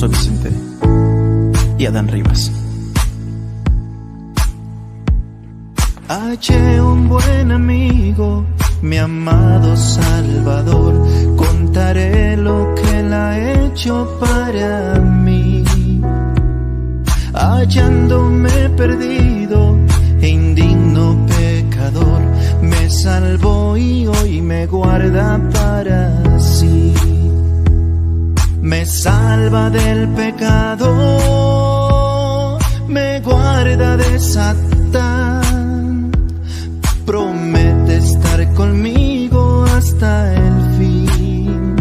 Alfonso Vicente y Adán Rivas. Hallé un buen amigo, mi amado Salvador, contaré lo que él ha hecho para mí. Hallándome perdido e indigno pecador, me salvó y hoy me guarda para sí. Me salva del pecado, me guarda de Satán, promete estar conmigo hasta el fin.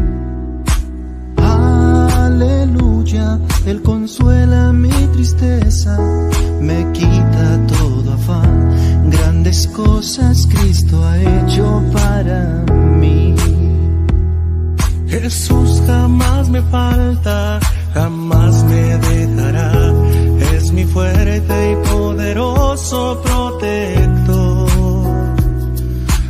Aleluya, Él consuela mi tristeza, me quita todo afán, grandes cosas Cristo ha hecho para mí. Jesús jamás me falta, jamás me dejará, es mi fuerte y poderoso protector.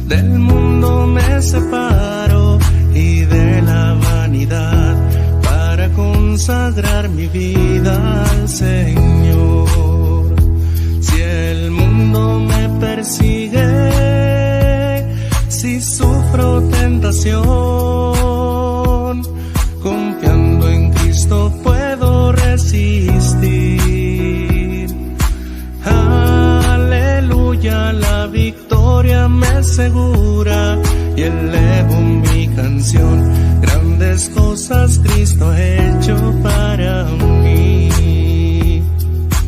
Del mundo me separo y de la vanidad para consagrar mi vida al Señor. Si el mundo me persigue, si sufro tentación, confiando en Cristo puedo resistir. Aleluya, la victoria me asegura y elevo mi canción. Grandes cosas Cristo ha hecho para mí.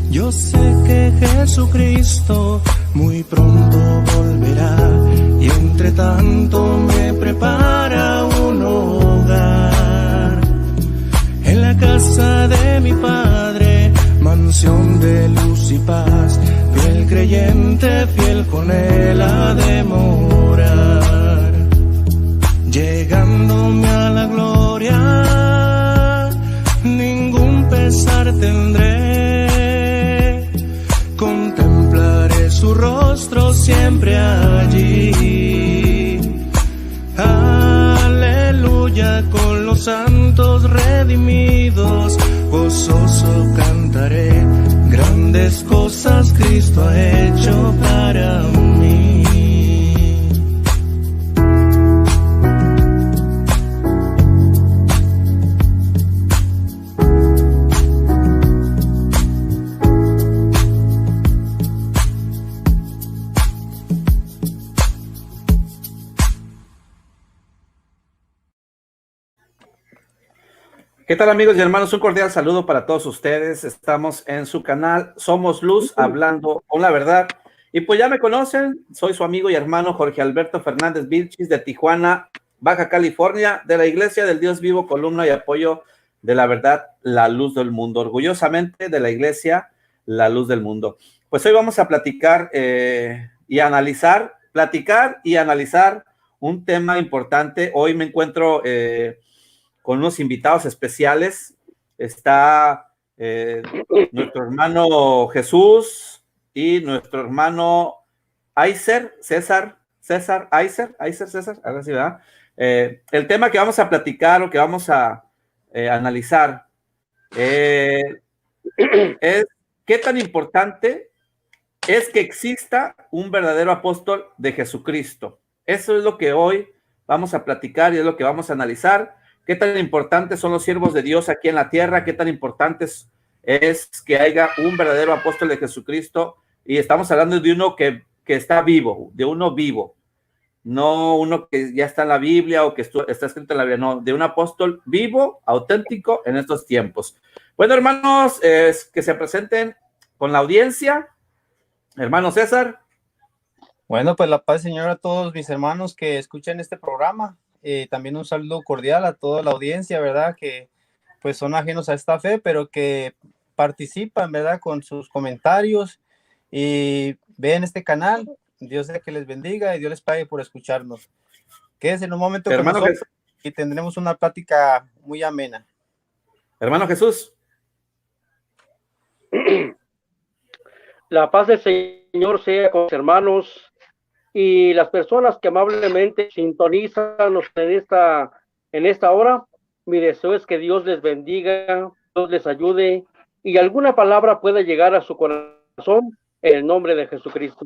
Yo sé que Jesucristo muy pronto volverá y entre tanto me prepara un hogar en la casa de mi Padre, mansión de luz y paz, fiel creyente, fiel con Él ha de morar. Llegándome a la gloria, ningún pesar tendré, contemplaré su rostro siempre allí. Aleluya, con los santos redimidos, gozoso cantaré, grandes cosas Cristo ha hecho para mí. ¿Qué tal, amigos y hermanos? Un cordial saludo para todos ustedes. Estamos en su canal Somos Luz, hablando con la verdad. Y pues ya me conocen, soy su amigo y hermano Jorge Alberto Fernández Vilchis de Tijuana, Baja California, de la Iglesia del Dios Vivo, columna y apoyo de la verdad, la luz del mundo. Orgullosamente de la Iglesia, la luz del mundo. Pues hoy vamos a platicar y analizar un tema importante. Hoy me encuentro con unos invitados especiales. Está nuestro hermano Jesús y nuestro hermano César, ahora sí, ¿verdad? El tema que vamos a platicar o que vamos a analizar es qué tan importante es que exista un verdadero apóstol de Jesucristo. Eso es lo que hoy vamos a platicar y es lo que vamos a analizar. ¿Qué tan importantes son los siervos de Dios aquí en la tierra? ¿Qué tan importantes es que haya un verdadero apóstol de Jesucristo? Y estamos hablando de uno que está vivo, de uno vivo. No uno que ya está en la Biblia o que está escrito en la Biblia, no, de un apóstol vivo, auténtico en estos tiempos. Bueno, hermanos, que se presenten con la audiencia. Hermano César. Bueno, pues la paz, Señor, a todos mis hermanos que escuchan este programa. También un saludo cordial a toda la audiencia, ¿verdad? Que pues son ajenos a esta fe, pero que participan, ¿verdad? Con sus comentarios y ven este canal. Dios sea que les bendiga y Dios les pague por escucharnos. Quédense en un momento con nosotros y tendremos una plática muy amena. Hermano Jesús. La paz del Señor sea con los hermanos y las personas que amablemente sintonizan en esta hora. Mi deseo es que Dios les bendiga Dios les ayude y alguna palabra pueda llegar a su corazón en el nombre de Jesucristo.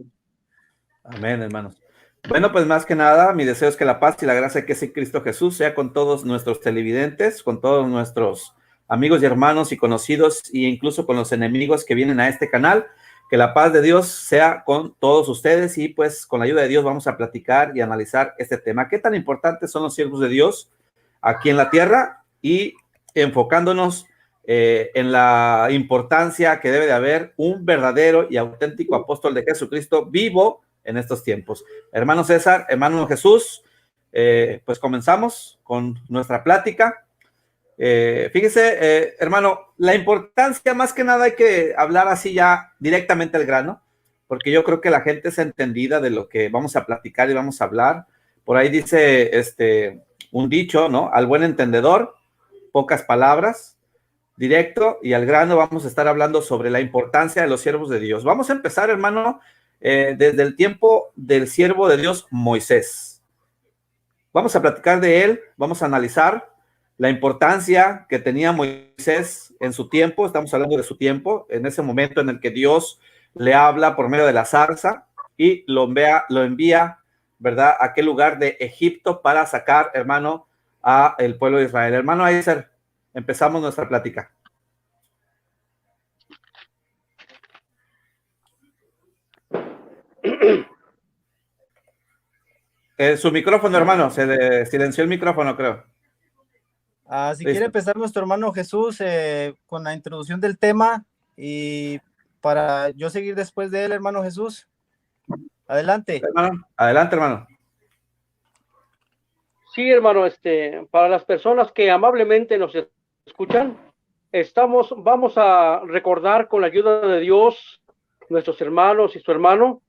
Amén, hermanos. Bueno, pues más que nada, mi deseo es que la paz y la gracia que es en Cristo Jesús sea con todos nuestros televidentes, con todos nuestros amigos y hermanos y conocidos, e incluso con los enemigos que vienen a este canal. Que la paz de Dios sea con todos ustedes y pues con la ayuda de Dios vamos a platicar y analizar este tema. ¿Qué tan importantes son los siervos de Dios aquí en la tierra? Y enfocándonos en la importancia que debe de haber un verdadero y auténtico apóstol de Jesucristo vivo en estos tiempos. Hermano César, hermano Jesús, pues comenzamos con nuestra plática. Fíjese, hermano, la importancia, más que nada hay que hablar así ya directamente al grano, porque yo creo que la gente es entendida de lo que vamos a platicar y vamos a hablar. Por ahí dice un dicho, ¿no? Al buen entendedor, pocas palabras, directo y al grano. Vamos a estar hablando sobre la importancia de los siervos de Dios. Vamos a empezar, hermano, desde el tiempo del siervo de Dios, Moisés. Vamos a platicar de él, vamos a analizar la importancia que tenía Moisés en su tiempo. Estamos hablando de su tiempo, en ese momento en el que Dios le habla por medio de la zarza y lo envía, ¿verdad?, a aquel lugar de Egipto para sacar, hermano, a el pueblo de Israel. Hermano Aizer, empezamos nuestra plática. Su micrófono, hermano, se silenció el micrófono, creo. Si quiere empezar nuestro hermano Jesús con la introducción del tema y para yo seguir después de él, hermano Jesús. Adelante. Adelante, hermano. Sí, hermano, para las personas que amablemente nos escuchan, vamos a recordar con la ayuda de Dios, nuestros hermanos y su hermano,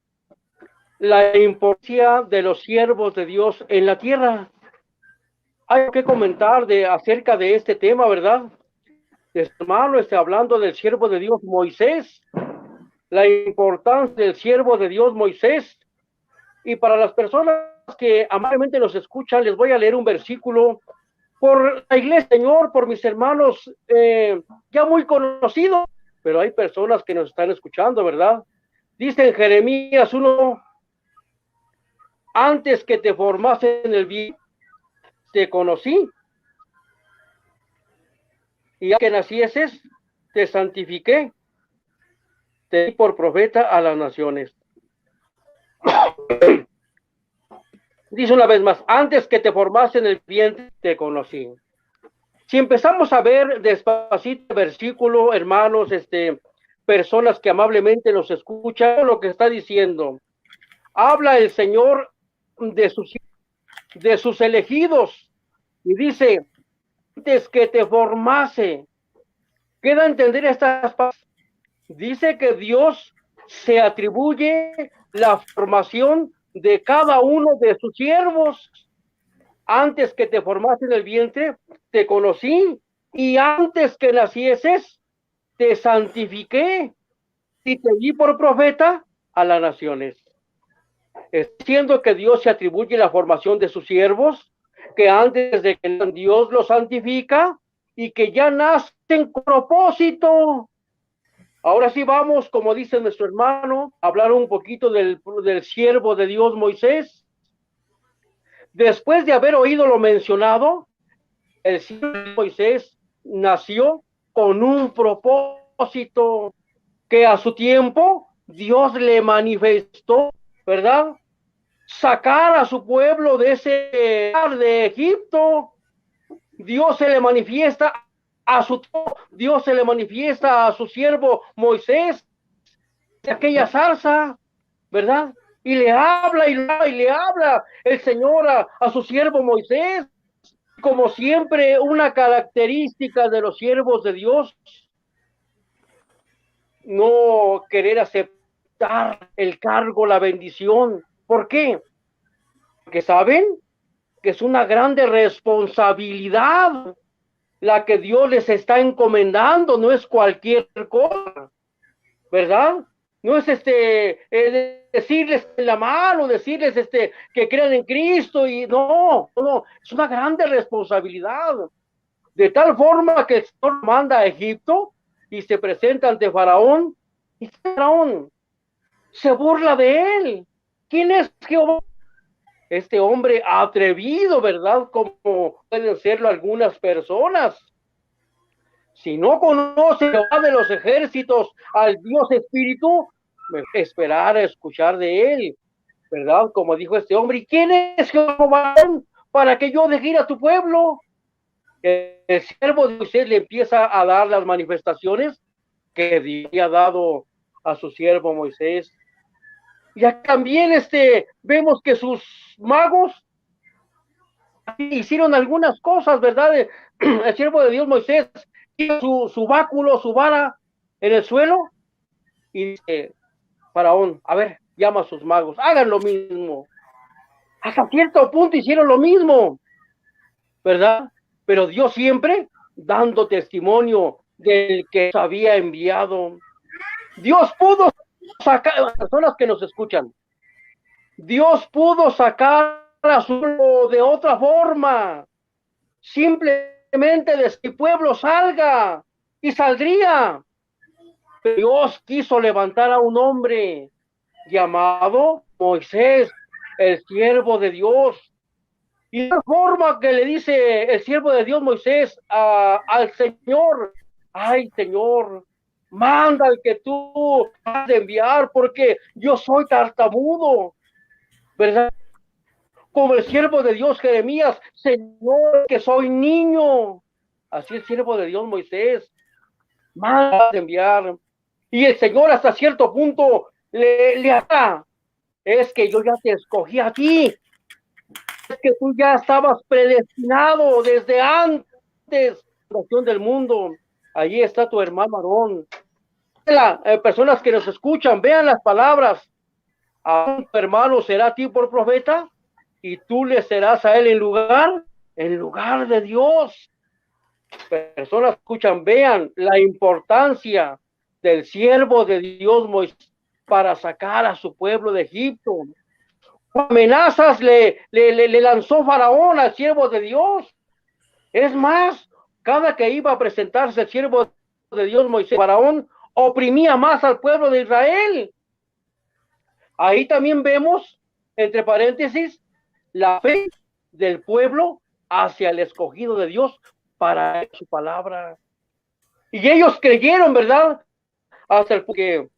la importancia de los siervos de Dios en la tierra. Hay que comentar acerca de este tema, ¿verdad? Hermano, hablando del siervo de Dios Moisés, la importancia del siervo de Dios Moisés. Y para las personas que amablemente nos escuchan, les voy a leer un versículo por la iglesia, Señor, por mis hermanos ya muy conocidos, pero hay personas que nos están escuchando, ¿verdad? Dice en Jeremías 1, antes que te formase en el vientre, te conocí, y ya que nacieses, te santifiqué, te di por profeta a las naciones. Dice una vez más, antes que te formase en el vientre, te conocí. Si empezamos a ver despacito el versículo, hermanos, personas que amablemente nos escuchan, lo que está diciendo, habla el Señor de sus elegidos, y dice, antes que te formase, queda a entender estas palabras. Dice que Dios se atribuye la formación de cada uno de sus siervos. Antes que te formase en el vientre, te conocí, y antes que nacieses, te santifiqué, y te di por profeta a las naciones. Siendo que Dios se atribuye la formación de sus siervos, que antes de que Dios los santifica, y que ya nacen con propósito. Ahora sí vamos, como dice nuestro hermano, a hablar un poquito del siervo de Dios Moisés. Después de haber oído lo mencionado, el siervo de Moisés nació con un propósito que a su tiempo Dios le manifestó, ¿verdad? Sacar a su pueblo de ese lugar de Egipto. Dios se le manifiesta a su siervo Moisés, de aquella zarza, ¿verdad? Y le habla el Señor a su siervo Moisés. Como siempre, una característica de los siervos de Dios, no querer aceptar el cargo, la bendición. ¿Por qué? Porque saben que es una grande responsabilidad la que Dios les está encomendando, no es cualquier cosa, ¿verdad? No es decirles en la mano, decirles que crean en Cristo, y no, es una grande responsabilidad. de tal forma que el Señor manda a Egipto y se presenta ante Faraón, y Faraón se burla de él. ¿Quién es Jehová? Este hombre atrevido, ¿verdad? Como pueden serlo algunas personas. Si no conoce Jehová de los ejércitos al Dios Espíritu, esperar a escuchar de él, ¿verdad? Como dijo este hombre, ¿y quién es Jehová para que yo deje ir a tu pueblo? El siervo de Moisés le empieza a dar las manifestaciones que Dios había dado a su siervo Moisés. Y también vemos que sus magos hicieron algunas cosas, ¿verdad? El siervo de Dios Moisés hizo su báculo, su vara en el suelo y dice, Faraón, a ver, llama a sus magos, hagan lo mismo. Hasta cierto punto hicieron lo mismo, ¿verdad? Pero Dios siempre dando testimonio del que había enviado. Dios pudo sacar, personas que nos escuchan, Dios pudo sacar a su pueblo de otra forma, simplemente de que el pueblo salga y saldría. Dios quiso levantar a un hombre llamado Moisés, el siervo de Dios. Y la forma que le dice el siervo de Dios Moisés al Señor, ay Señor, manda al que tú has de enviar, porque yo soy tartamudo, ¿verdad? Como el siervo de Dios Jeremías, Señor, que soy niño. Así el siervo de Dios Moisés, manda a enviar. Y el Señor hasta cierto punto le hará, es que yo ya te escogí a ti, es que tú ya estabas predestinado desde antes de la creación del mundo. Allí está tu hermano Aarón. Personas que nos escuchan, vean las palabras. A tu hermano será a ti por profeta y tú le serás a él en lugar de Dios. Personas que escuchan, vean la importancia del siervo de Dios Moisés para sacar a su pueblo de Egipto. Amenazas le lanzó Faraón al siervo de Dios. Es más, cada que iba a presentarse el siervo de Dios Moisés, Faraón oprimía más al pueblo de Israel. Ahí también vemos, entre paréntesis, la fe del pueblo hacia el escogido de Dios para su palabra. Y ellos creyeron, ¿verdad? Hasta el que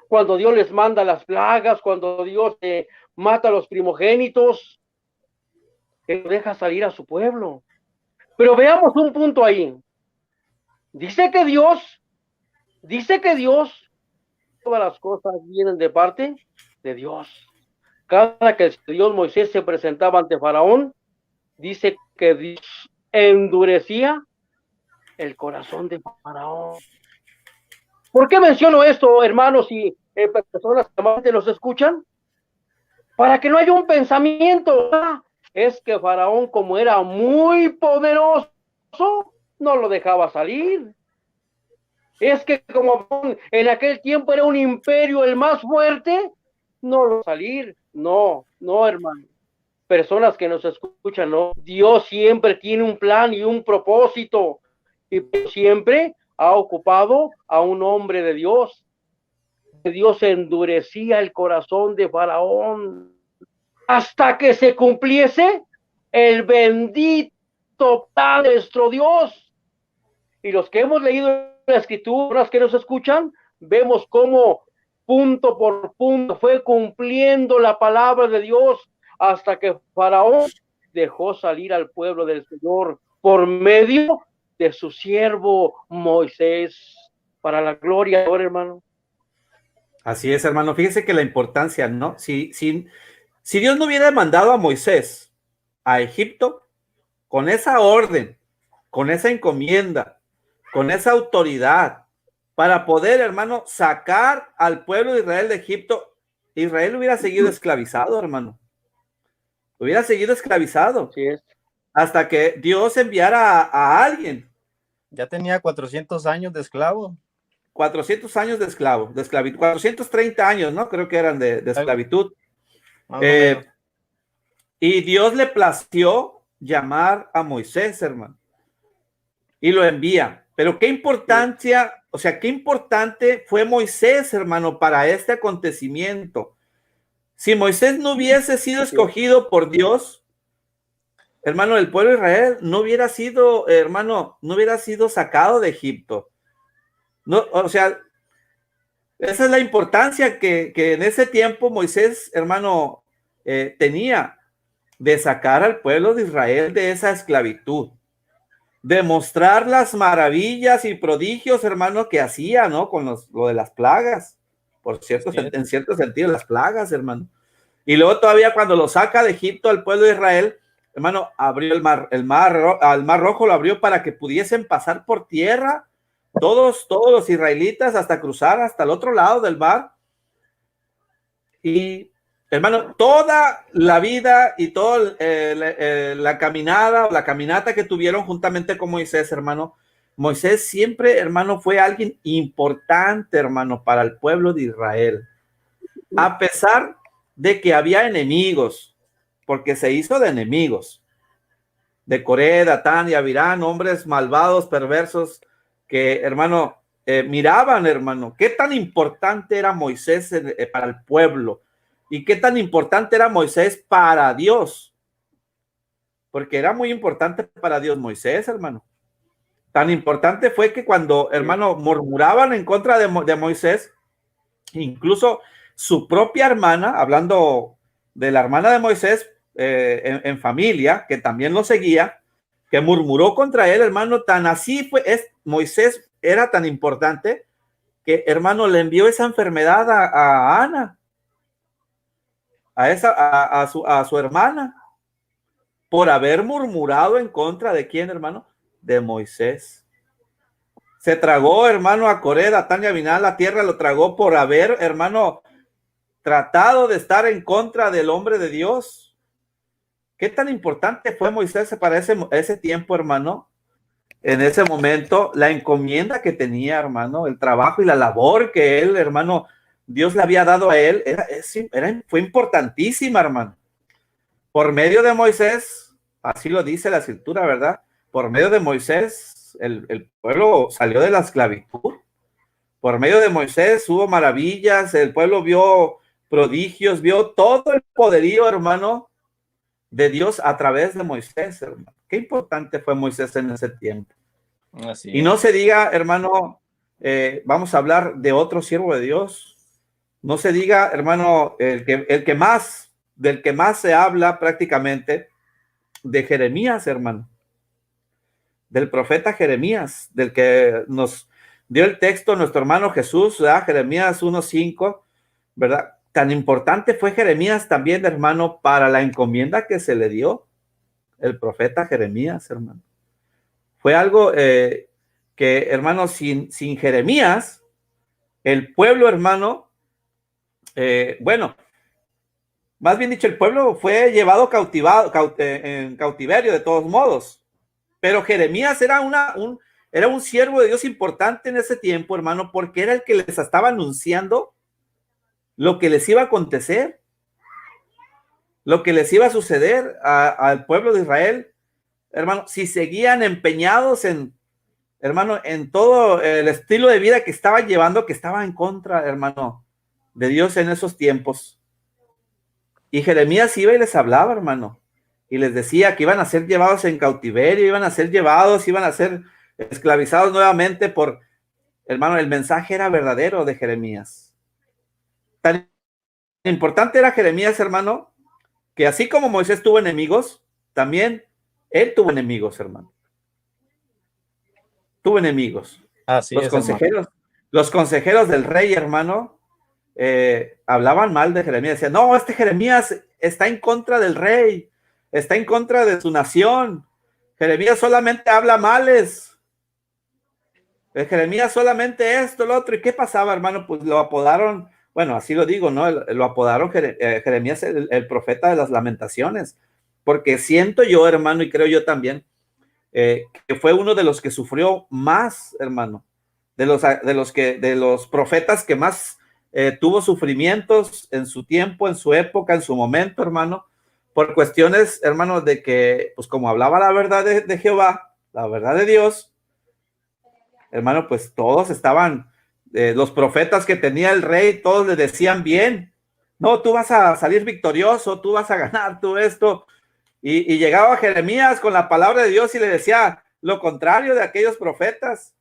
cuando Dios les manda las plagas, cuando Dios mata a los primogénitos, Él deja salir a su pueblo. Pero veamos un punto ahí. Dice que Dios, todas las cosas vienen de parte de Dios. Cada que el Dios Moisés se presentaba ante Faraón, dice que Dios endurecía el corazón de Faraón. ¿Por qué menciono esto, hermanos y personas que nos escuchan? Para que no haya un pensamiento. Es que Faraón, como era muy poderoso, no lo dejaba salir. Es que como en aquel tiempo era un imperio el más fuerte, no lo salir. No, hermano. Personas que nos escuchan, no. Dios siempre tiene un plan y un propósito. Y siempre ha ocupado a un hombre de Dios. Dios endurecía el corazón de Faraón hasta que se cumpliese el bendito plan de nuestro Dios. Y los que hemos leído la escritura, los que nos escuchan, vemos cómo punto por punto fue cumpliendo la palabra de Dios hasta que Faraón dejó salir al pueblo del Señor por medio de su siervo Moisés, para la gloria, hermano. Así es, hermano. Fíjese que la importancia, ¿no? Si Dios no hubiera mandado a Moisés a Egipto con esa orden, con esa encomienda, con esa autoridad, para poder, hermano, sacar al pueblo de Israel de Egipto, Israel hubiera seguido esclavizado, hermano. Hubiera seguido esclavizado. Así es. Hasta que Dios enviara a alguien. Ya tenía 400 años de esclavo. 400 años de esclavitud, 430 años, ¿no? Creo que eran de esclavitud. Y Dios le plació llamar a Moisés, hermano. y lo envía. Pero qué importancia, o sea, qué importante fue Moisés, hermano, para este acontecimiento. Si Moisés no hubiese sido escogido por Dios, hermano, el pueblo de Israel no hubiera sido, hermano, no hubiera sido sacado de Egipto. No, o sea, esa es la importancia que en ese tiempo Moisés, hermano, tenía de sacar al pueblo de Israel de esa esclavitud, de mostrar las maravillas y prodigios, hermano, que hacía, ¿no? Con lo de las plagas, por cierto, en cierto sentido, las plagas, hermano. Y luego todavía cuando lo saca de Egipto al pueblo de Israel, hermano, abrió al mar Rojo lo abrió para que pudiesen pasar por tierra todos los israelitas hasta cruzar hasta el otro lado del mar. Y hermano, toda la vida y toda la caminada o la caminata que tuvieron juntamente con Moisés, hermano, Moisés siempre, hermano, fue alguien importante, hermano, para el pueblo de Israel. A pesar de que había enemigos, porque se hizo de enemigos, de Coré, Datán y Abirán, hombres malvados, perversos, que, hermano, miraban, hermano, qué tan importante era Moisés para el pueblo y qué tan importante era Moisés para Dios, porque era muy importante para Dios Moisés, hermano. Tan importante fue que cuando, hermano, murmuraban en contra de Moisés, incluso su propia hermana, hablando de la hermana de Moisés en familia, que también lo seguía, que murmuró contra él, hermano, tan así fue, Moisés era tan importante que, hermano, le envió esa enfermedad a Ana, a su hermana, por haber murmurado en contra de quién, hermano, de Moisés. Se tragó, hermano, a Coré, Datán y Abirán, la tierra lo tragó por haber, hermano, tratado de estar en contra del hombre de Dios. ¿Qué tan importante fue Moisés para ese tiempo, hermano? En ese momento, la encomienda que tenía, hermano, el trabajo y la labor que él, hermano, Dios le había dado a él, fue importantísima, hermano. Por medio de Moisés, así lo dice la escritura, ¿verdad? Por medio de Moisés, el pueblo salió de la esclavitud. Por medio de Moisés hubo maravillas, el pueblo vio prodigios, vio todo el poderío, hermano, de Dios a través de Moisés, hermano. Qué importante fue Moisés en ese tiempo. Y no se diga, hermano, vamos a hablar de otro siervo de Dios. No se diga, hermano, del que más se habla prácticamente, de Jeremías, hermano. Del profeta Jeremías, del que nos dio el texto nuestro hermano Jesús, ¿verdad? Jeremías 1:5, ¿verdad? Tan importante fue Jeremías también, hermano, para la encomienda que se le dio el profeta Jeremías, hermano. Fue algo que, hermano, sin Jeremías, el pueblo, hermano, bueno, más bien dicho, el pueblo fue llevado en cautiverio de todos modos, pero Jeremías era un siervo de Dios importante en ese tiempo, hermano, porque era el que les estaba anunciando lo que les iba a acontecer, lo que les iba a suceder al pueblo de Israel, hermano, si seguían empeñados hermano, en todo el estilo de vida que estaban llevando, que estaba en contra, hermano, de Dios en esos tiempos. Y Jeremías iba y les hablaba, hermano, y les decía que iban a ser llevados en cautiverio, iban a ser esclavizados nuevamente hermano, el mensaje era verdadero de Jeremías. Tan importante era Jeremías, hermano, que así como Moisés tuvo enemigos, también él tuvo enemigos, hermano. Tuvo enemigos. Así es, los consejeros del rey, hermano, hablaban mal de Jeremías. Decían, no, este Jeremías está en contra del rey, está en contra de su nación. Jeremías solamente habla males. Jeremías solamente esto, lo otro. ¿Y qué pasaba, hermano? Pues lo apodaron, bueno, así lo digo, ¿no? Lo apodaron Jeremías el profeta de las lamentaciones, porque siento yo, hermano, y creo yo también, que fue uno de los que sufrió más, hermano, de los profetas que más tuvo sufrimientos en su tiempo, en su época, en su momento, hermano, por cuestiones, hermano, de que, pues como hablaba la verdad de Jehová, la verdad de Dios, hermano, pues todos estaban, los profetas que tenía el rey, todos le decían bien, no, tú vas a salir victorioso, tú vas a ganar, tú esto. Y llegaba Jeremías con la palabra de Dios y le decía lo contrario de aquellos profetas.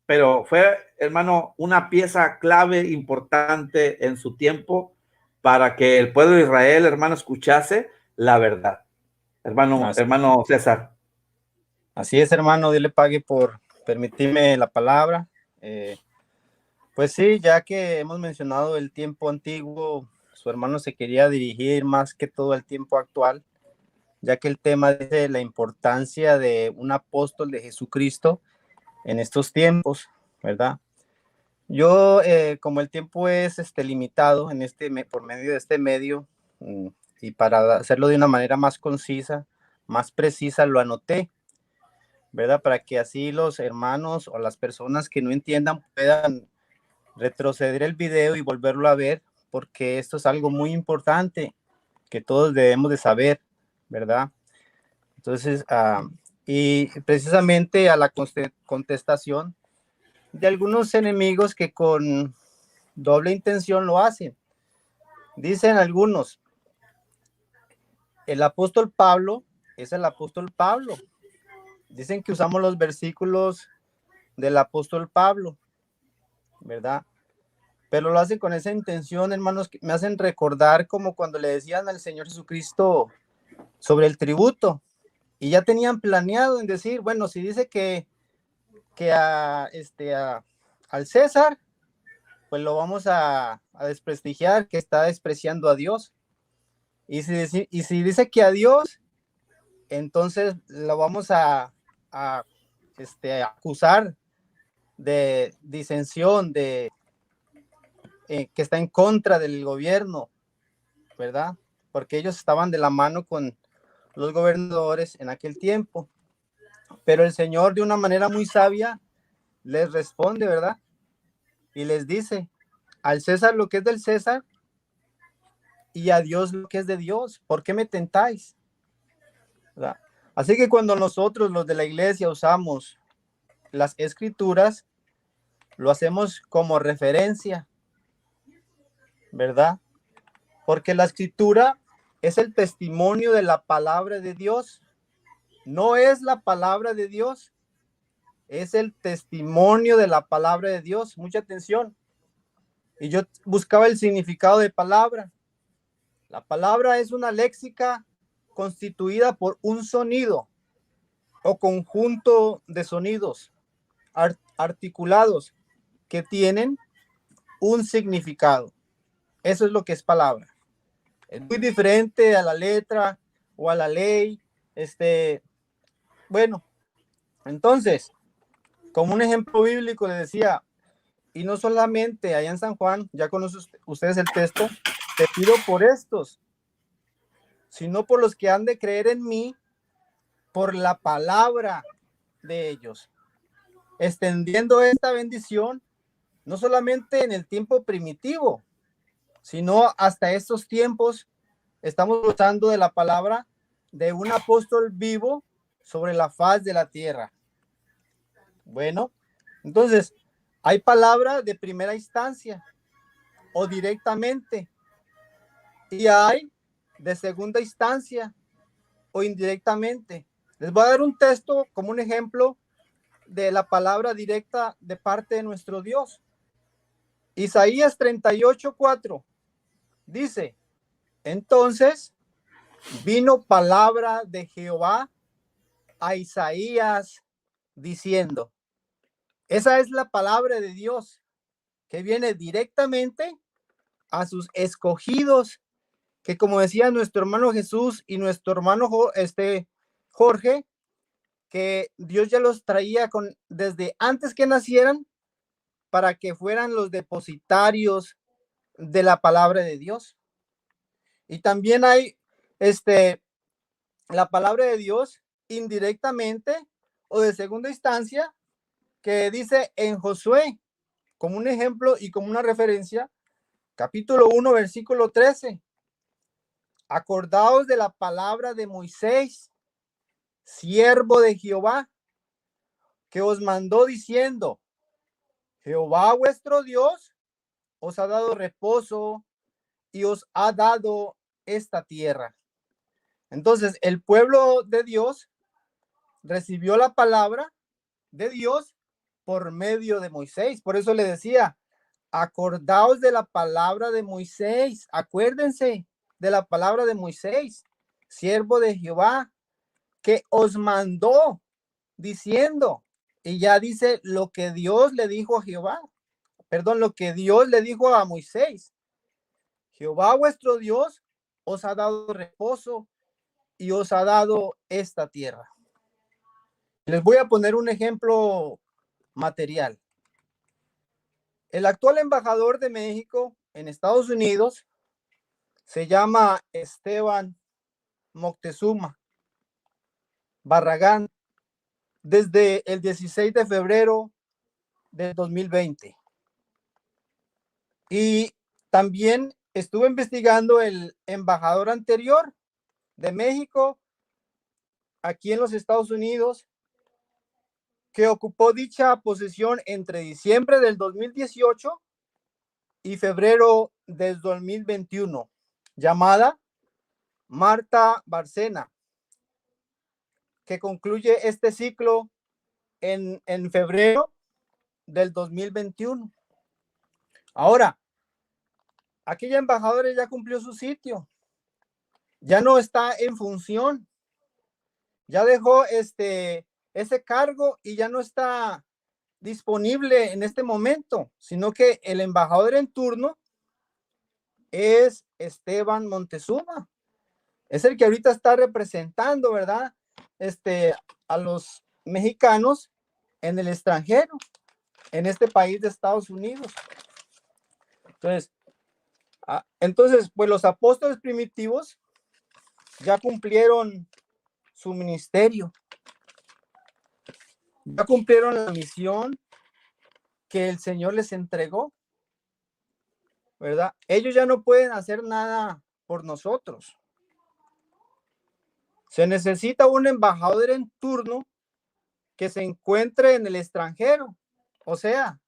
Pero fue, hermano, una pieza clave importante en su tiempo para que el pueblo de Israel, hermano, escuchase la verdad. Hermano César. Así es, hermano, Dios le pague por permitirme la palabra. Pues sí, ya que hemos mencionado el tiempo antiguo, su hermano se quería dirigir más que todo al tiempo actual, ya que el tema dice la importancia de un apóstol de Jesucristo en estos tiempos, ¿verdad? Yo, como el tiempo es limitado por medio de este medio, y para hacerlo de una manera más concisa, más precisa, lo anoté, ¿verdad? Para que así los hermanos o las personas que no entiendan puedan retroceder el video y volverlo a ver, porque esto es algo muy importante que todos debemos de saber, ¿verdad? Entonces, y precisamente a la contestación de algunos enemigos que con doble intención lo hacen. Dicen algunos, el apóstol Pablo es el apóstol Pablo. Dicen que usamos los versículos del apóstol Pablo, ¿verdad? Pero lo hacen con esa intención, hermanos, que me hacen recordar como cuando le decían al Señor Jesucristo sobre el tributo, y ya tenían planeado en decir, bueno, si dice que al César, pues lo vamos a desprestigiar, que está despreciando a Dios. Y si dice que a Dios, entonces lo vamos a acusar de disensión, que está en contra del gobierno, ¿verdad? Porque ellos estaban de la mano con los gobernadores en aquel tiempo. Pero el Señor, de una manera muy sabia, les responde, ¿verdad? Y les dice, al César lo que es del César y a Dios lo que es de Dios. ¿Por qué me tentáis? ¿Verdad? Así que cuando nosotros, los de la iglesia, usamos las escrituras, lo hacemos como referencia, ¿verdad? Porque la escritura es el testimonio de la palabra de Dios. No es la palabra de Dios, es el testimonio de la palabra de Dios. Mucha atención. Y yo buscaba el significado de palabra. La palabra es una léxica constituida por un sonido o conjunto de sonidos articulados que tienen un significado. Eso es lo que es palabra. Es muy diferente a la letra o a la ley. Bueno, entonces, como un ejemplo bíblico le decía, y no solamente allá en San Juan, ya conocen ustedes el texto, te pido por estos, sino por los que han de creer en mí, por la palabra de ellos, extendiendo esta bendición, no solamente en el tiempo primitivo, sino hasta estos tiempos, estamos gozando de la palabra de un apóstol vivo sobre la faz de la tierra. Bueno, entonces, hay palabra de primera instancia o directamente, y hay de segunda instancia o indirectamente. Les voy a dar un texto como un ejemplo de la palabra directa de parte de nuestro Dios. Isaías 38:4 dice, entonces vino palabra de Jehová a Isaías diciendo, esa es la palabra de Dios que viene directamente a sus escogidos, que como decía nuestro hermano Jesús y nuestro hermano Jorge, que Dios ya los traía desde antes que nacieran para que fueran los depositarios de la palabra de Dios. Y también hay la palabra de Dios indirectamente o de segunda instancia, que dice en Josué, como un ejemplo y como una referencia, capítulo 1, versículo 13. Acordaos de la palabra de Moisés, siervo de Jehová, que os mandó diciendo, Jehová vuestro Dios os ha dado reposo y os ha dado esta tierra. Entonces, el pueblo de Dios recibió la palabra de Dios por medio de Moisés. Por eso le decía, acordaos de la palabra de Moisés, acuérdense de la palabra de Moisés, siervo de Jehová, que os mandó diciendo, y ya dice lo que Dios le dijo a Jehová, perdón, lo que Dios le dijo a Moisés. Jehová vuestro Dios os ha dado reposo y os ha dado esta tierra. Les voy a poner un ejemplo material. El actual embajador de México en Estados Unidos se llama Esteban Moctezuma Barragán desde el 16 de febrero del 2020. Y también estuve investigando el embajador anterior de México aquí en los Estados Unidos, que ocupó dicha posición entre diciembre del 2018 y febrero del 2021, llamada Marta Bárcena, que concluye este ciclo en febrero del 2021. Ahora, aquella embajadora ya cumplió su sitio, ya no está en función, ya dejó ese cargo y ya no está disponible en este momento, sino que el embajador en turno es Esteban Moctezuma, es el que ahorita está representando, ¿verdad? A los mexicanos en el extranjero, en este país de Estados Unidos. Entonces, pues los apóstoles primitivos ya cumplieron su ministerio, ya cumplieron la misión que el Señor les entregó, ¿verdad? Ellos ya no pueden hacer nada por nosotros. Se necesita un embajador en turno que se encuentre en el extranjero, o sea,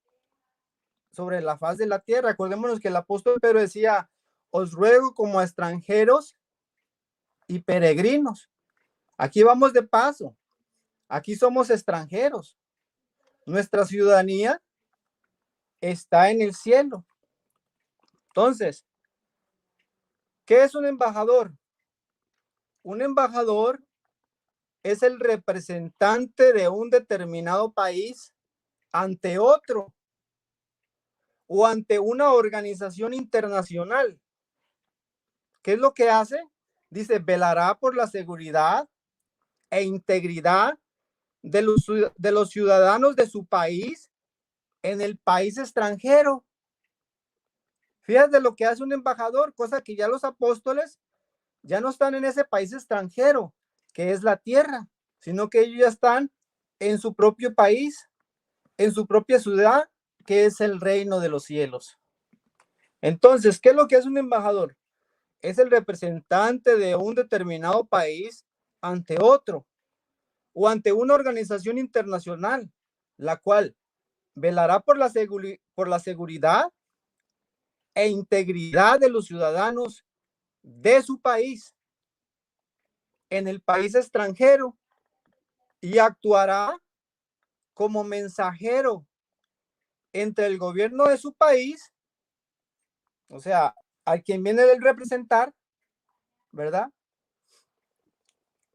sobre la faz de la tierra. Acordémonos que el apóstol Pedro decía, os ruego como a extranjeros y peregrinos. Aquí vamos de paso, aquí somos extranjeros. Nuestra ciudadanía está en el cielo. Entonces, ¿qué es un embajador? Un embajador es el representante de un determinado país ante otro o ante una organización internacional. ¿Qué es lo que hace? Dice, velará por la seguridad e integridad de los ciudadanos de su país en el país extranjero. Fíjate lo que hace un embajador, cosa que ya los apóstoles ya no están en ese país extranjero, que es la tierra, sino que ellos ya están en su propio país, en su propia ciudad, que es el reino de los cielos. Entonces, ¿qué es lo que hace un embajador? Es el representante de un determinado país ante otro o ante una organización internacional, la cual velará por la seguridad e integridad de los ciudadanos de su país en el país extranjero y actuará como mensajero entre el gobierno de su país, o sea, a quien viene a representar, ¿verdad?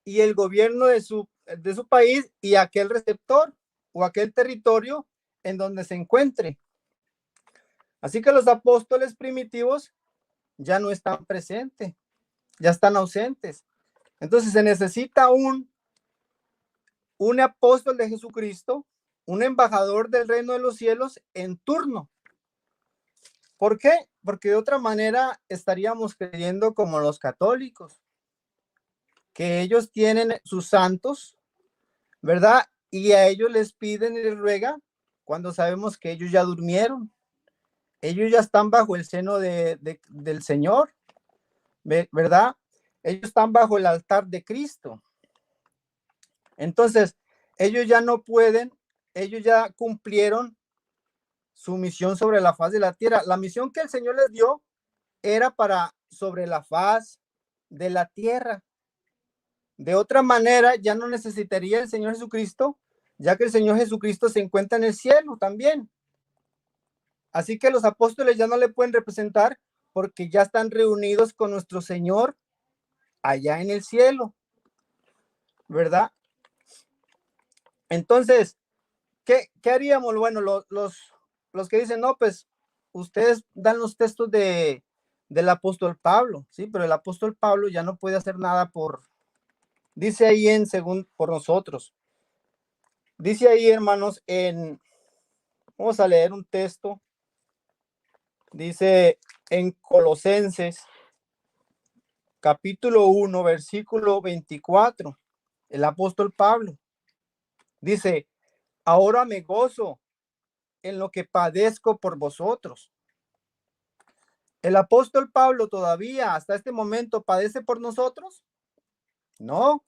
Y el gobierno de su país y aquel receptor o aquel territorio en donde se encuentre. Así que los apóstoles primitivos ya no están presentes, ya están ausentes. Entonces se necesita un apóstol de Jesucristo, un embajador del reino de los cielos en turno. ¿Por qué? Porque de otra manera estaríamos creyendo como los católicos, que ellos tienen sus santos, ¿verdad? Y a ellos les piden y les ruegan cuando sabemos que ellos ya durmieron. Ellos ya están bajo el seno del Señor, ¿verdad? Ellos están bajo el altar de Cristo. Entonces, ellos ya no pueden ellos ya cumplieron su misión sobre la faz de la tierra. La misión que el Señor les dio era para sobre la faz de la tierra. De otra manera, ya no necesitaría el Señor Jesucristo, ya que el Señor Jesucristo se encuentra en el cielo también. Así que los apóstoles ya no le pueden representar porque ya están reunidos con nuestro Señor allá en el cielo, ¿verdad? Entonces, ¿qué haríamos? Bueno, los que dicen, no, pues ustedes dan los textos del apóstol Pablo, ¿sí? Pero el apóstol Pablo ya no puede hacer nada dice ahí por nosotros. Dice ahí, hermanos, vamos a leer un texto. Dice en Colosenses, capítulo 1, versículo 24, el apóstol Pablo dice, ahora me gozo en lo que padezco por vosotros. ¿El apóstol Pablo todavía hasta este momento padece por nosotros? No.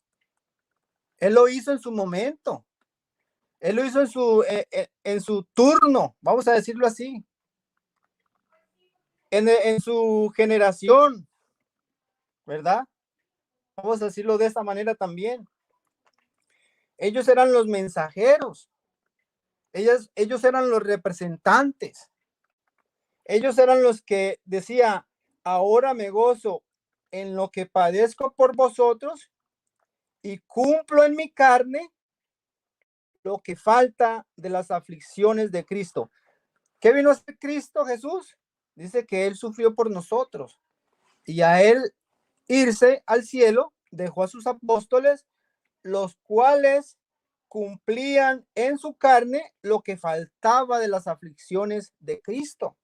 Él lo hizo en su momento. Él lo hizo en su turno, vamos a decirlo así. En su generación, ¿verdad? Vamos a decirlo de esta manera también. Ellos eran los mensajeros. Ellos eran los representantes. Ellos eran los que decía, ahora me gozo en lo que padezco por vosotros y cumplo en mi carne lo que falta de las aflicciones de Cristo. ¿Qué vino a hacer Cristo Jesús? Dice que él sufrió por nosotros y a él irse al cielo dejó a sus apóstoles, los cuales cumplían en su carne lo que faltaba de las aflicciones de Cristo.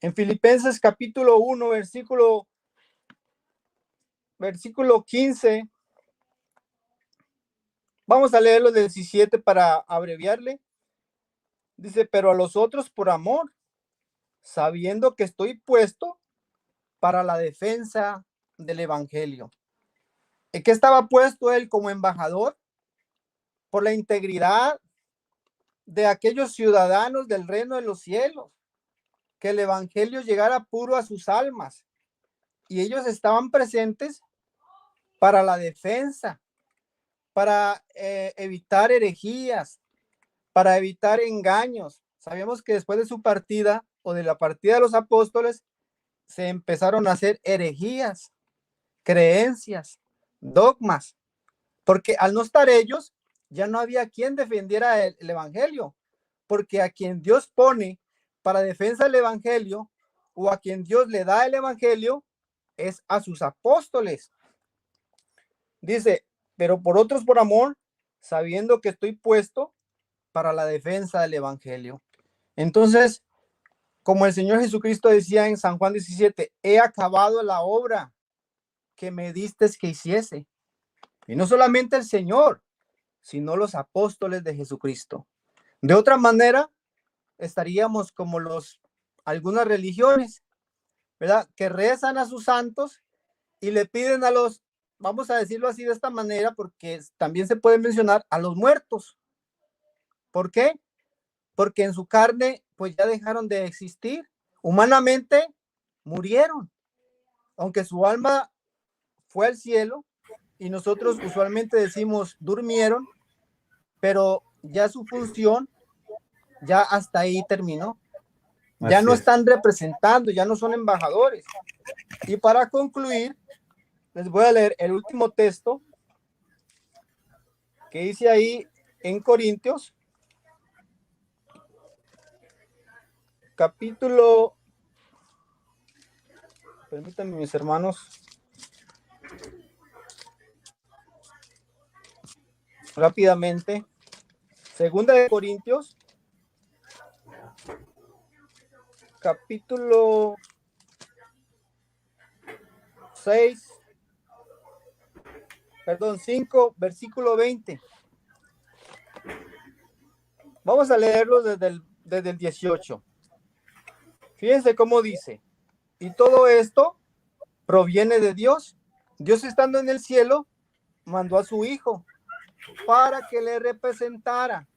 En Filipenses capítulo 1, versículo 15, vamos a leerlo del 17 para abreviarle. Dice, pero a los otros por amor, sabiendo que estoy puesto para la defensa del evangelio. ¿En qué estaba puesto él como embajador? Por la integridad de aquellos ciudadanos del reino de los cielos, que el evangelio llegara puro a sus almas, y ellos estaban presentes para la defensa, para evitar herejías, para evitar engaños. Sabemos que después de su partida o de la partida de los apóstoles se empezaron a hacer herejías, creencias, dogmas, porque al no estar ellos ya no había quien defendiera el evangelio, porque a quien Dios pone para defensa del evangelio o a quien Dios le da el evangelio es a sus apóstoles. Dice, pero por otros por amor, sabiendo que estoy puesto para la defensa del evangelio. Entonces, como el Señor Jesucristo decía en San Juan 17, he acabado la obra que me diste que hiciese. Y no solamente el Señor, sino los apóstoles de Jesucristo. De otra manera, estaríamos como algunas religiones, ¿verdad? Que rezan a sus santos y le piden vamos a decirlo así de esta manera, porque también se puede mencionar a los muertos. ¿Por qué? Porque en su carne, pues ya dejaron de existir. Humanamente murieron, aunque su alma fue al cielo, y nosotros usualmente decimos durmieron, pero ya su función, ya hasta ahí terminó. Ya no están representando, ya no son embajadores. Y para concluir, les voy a leer el último texto que dice ahí en Corintios, capítulo, permítanme mis hermanos, rápidamente, segunda de Corintios, capítulo 5, versículo 20. Vamos a leerlo desde el 18. Fíjense cómo dice, y todo esto proviene de Dios. Dios, estando en el cielo, mandó a su Hijo para que le representara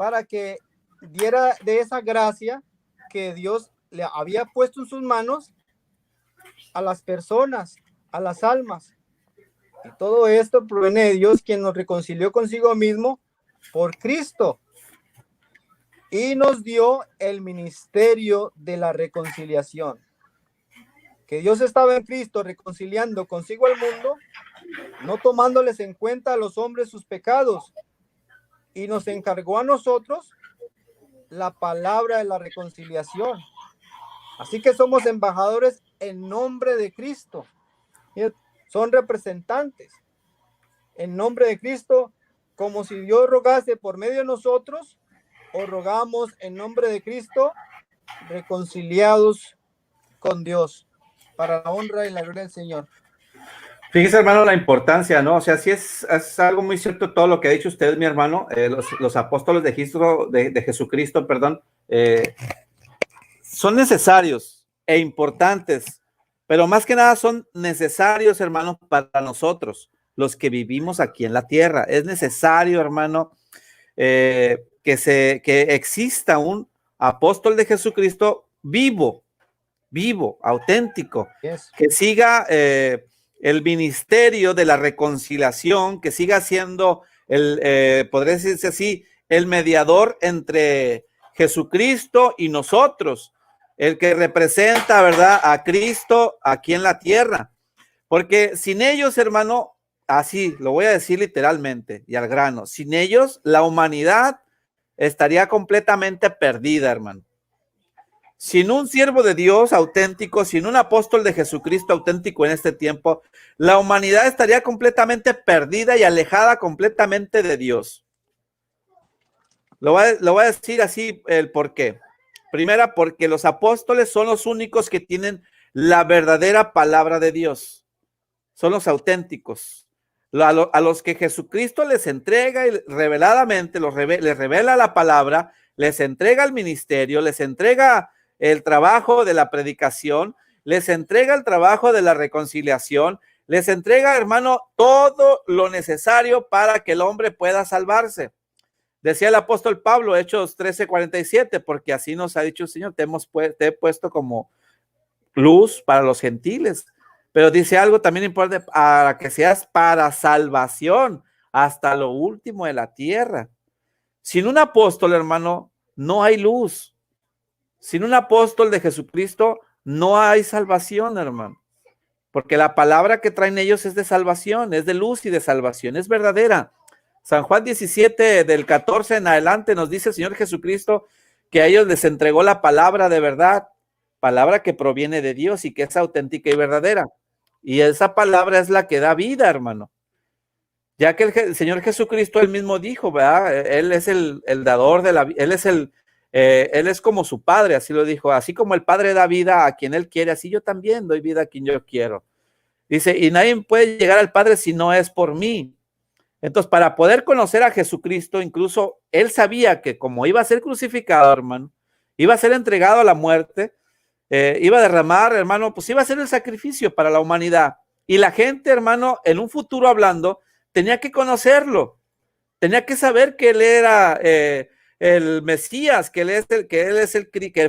para que diera de esa gracia que Dios le había puesto en sus manos a las personas, a las almas. Y todo esto proviene de Dios, quien nos reconcilió consigo mismo por Cristo y nos dio el ministerio de la reconciliación. Que Dios estaba en Cristo reconciliando consigo al mundo, no tomándoles en cuenta a los hombres sus pecados, y nos encargó a nosotros la palabra de la reconciliación. Así que somos embajadores en nombre de Cristo. Son representantes en nombre de Cristo, como si Dios rogase por medio de nosotros, o rogamos en nombre de Cristo, reconciliados con Dios, para la honra y la gloria del Señor. Fíjese, hermano, la importancia, ¿no? O sea, sí es algo muy cierto todo lo que ha dicho usted, mi hermano. Los apóstoles de Jesucristo, perdón, son necesarios e importantes, pero más que nada son necesarios, hermano, para nosotros, los que vivimos aquí en la tierra. Es necesario, hermano, que exista un apóstol de Jesucristo vivo, auténtico, que siga el ministerio de la reconciliación, que siga siendo podría decirse así, el mediador entre Jesucristo y nosotros, el que representa, ¿verdad?, a Cristo aquí en la tierra. Porque sin ellos, hermano, así lo voy a decir literalmente y al grano, sin ellos la humanidad estaría completamente perdida, hermano. Sin un siervo de Dios auténtico, sin un apóstol de Jesucristo auténtico en este tiempo, la humanidad estaría completamente perdida y alejada completamente de Dios. Lo voy a decir así el por qué. Primera, porque los apóstoles son los únicos que tienen la verdadera palabra de Dios. Son los auténticos. A los que Jesucristo les entrega y reveladamente les revela la palabra, les entrega el ministerio, les entrega el trabajo de la predicación, les entrega el trabajo de la reconciliación, les entrega, hermano, todo lo necesario para que el hombre pueda salvarse. Decía el apóstol Pablo, Hechos 13:47, porque así nos ha dicho el Señor, te he puesto como luz para los gentiles. Pero dice algo también importante, para que seas para salvación hasta lo último de la tierra. Sin un apóstol, hermano, no hay luz. Sin un apóstol de Jesucristo, no hay salvación, hermano. Porque la palabra que traen ellos es de salvación, es de luz y de salvación, es verdadera. San Juan 17, del 14 en adelante, nos dice el Señor Jesucristo que a ellos les entregó la palabra de verdad, palabra que proviene de Dios y que es auténtica y verdadera. Y esa palabra es la que da vida, hermano. Ya que el Señor Jesucristo él mismo dijo, ¿verdad? Él es el dador de la vida, él es como su padre, así lo dijo, así como el padre da vida a quien él quiere, así yo también doy vida a quien yo quiero. Dice, y nadie puede llegar al Padre si no es por mí. Entonces, para poder conocer a Jesucristo, incluso él sabía que como iba a ser crucificado, hermano, iba a ser entregado a la muerte, iba a derramar, hermano, pues iba a ser el sacrificio para la humanidad. Y la gente, hermano, en un futuro hablando, tenía que conocerlo, tenía que saber que él era el Mesías, que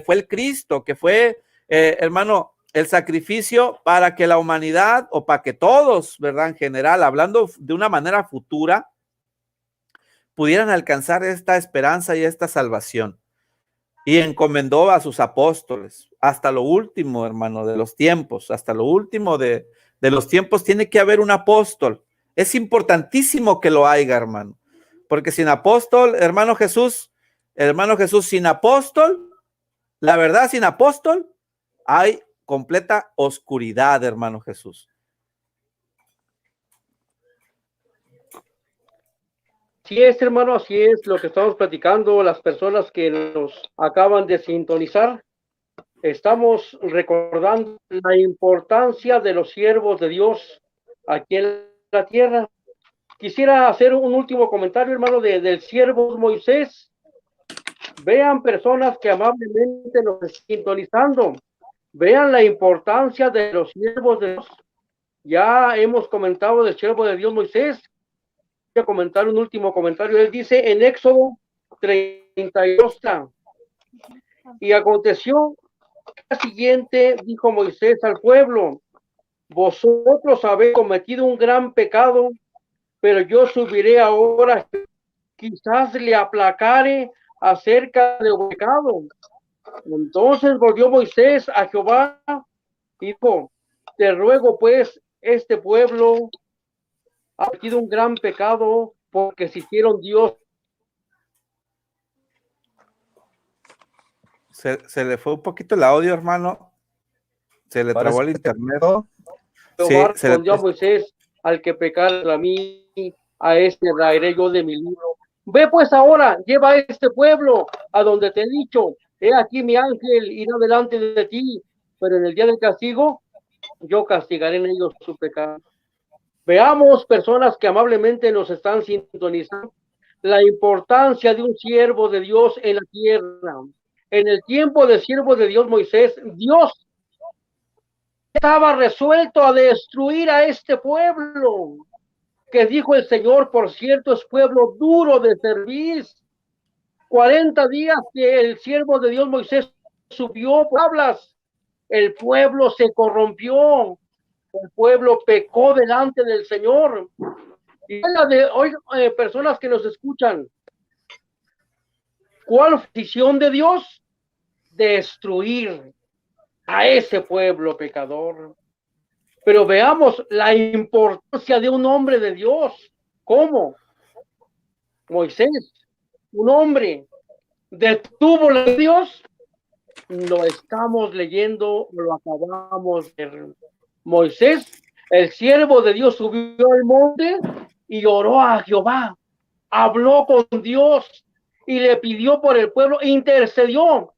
fue el Cristo, que fue, hermano, el sacrificio para que la humanidad, o para que todos, ¿verdad? En general, hablando de una manera futura, pudieran alcanzar esta esperanza y esta salvación. Y encomendó a sus apóstoles hasta lo último, hermano, de los tiempos, hasta lo último de los tiempos tiene que haber un apóstol. Es importantísimo que lo haya, hermano, porque sin apóstol, hermano Jesús, sin apóstol, la verdad, sin apóstol, hay completa oscuridad, hermano Jesús. Así es, hermano, así es lo que estamos platicando. Las personas que nos acaban de sintonizar, estamos recordando la importancia de los siervos de Dios aquí en la tierra. Quisiera hacer un último comentario, hermano, del siervo Moisés. Vean, personas que amablemente nos están sintonizando, vean la importancia de los siervos de Dios. Ya hemos comentado del siervo de Dios Moisés. Voy a comentar un último comentario. Él dice en Éxodo 30. 32. Y aconteció que al siguiente dijo Moisés al pueblo: vosotros habéis cometido un gran pecado, pero yo subiré ahora, quizás le aplacare acerca del pecado. Entonces volvió Moisés a Jehová y dijo: te ruego pues, este pueblo ha cometido un gran pecado, porque se hicieron Dios. Se le fue un poquito el audio, hermano. Se le trabó el internet. Sí, Jehová respondió a Moisés: al que pecar a mí, a este raeré yo de mi libro. Ve pues ahora, lleva a este pueblo a donde te he dicho: he aquí mi ángel irá delante de ti, pero en el día del castigo yo castigaré en ellos su pecado. Veamos, personas que amablemente nos están sintonizando, la importancia de un siervo de Dios en la tierra. En el tiempo del siervo de Dios Moisés, Dios estaba resuelto a destruir a este pueblo, que dijo el Señor: por cierto, es pueblo duro de servir. 40 días que el siervo de Dios Moisés subió por tablas, el pueblo se corrompió, el pueblo pecó delante del Señor. Y hoy, personas que nos escuchan, ¿cuál es la decisión de Dios? Destruir a ese pueblo pecador. Pero veamos la importancia de un hombre de Dios. ¿Cómo? Moisés, un hombre, detuvo la de Dios. Lo estamos leyendo, lo acabamos de ver. Moisés, el siervo de Dios, subió al monte y oró a Jehová, habló con Dios y le pidió por el pueblo, intercedió.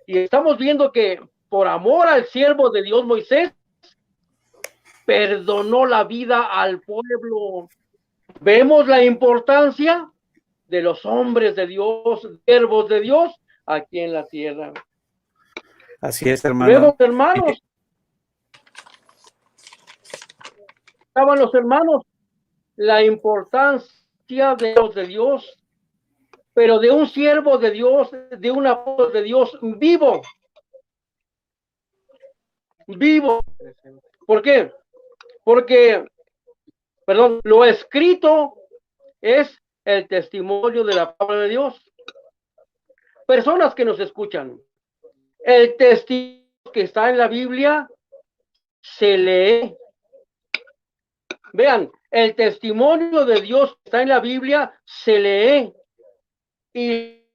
Y estamos viendo que por amor al siervo de Dios Moisés, perdonó la vida al pueblo. Vemos la importancia de los hombres de Dios, siervos de Dios, aquí en la tierra. Así es, hermano. Vemos, hermanos, estaban los hermanos, la importancia de los de Dios, pero de un siervo de Dios, de un apóstol de Dios vivo. Vivo. ¿Por qué? Porque, perdón, lo escrito es el testimonio de la palabra de Dios. Personas que nos escuchan, el testimonio que está en la Biblia se lee. Vean, el testimonio de Dios que está en la Biblia se lee. Y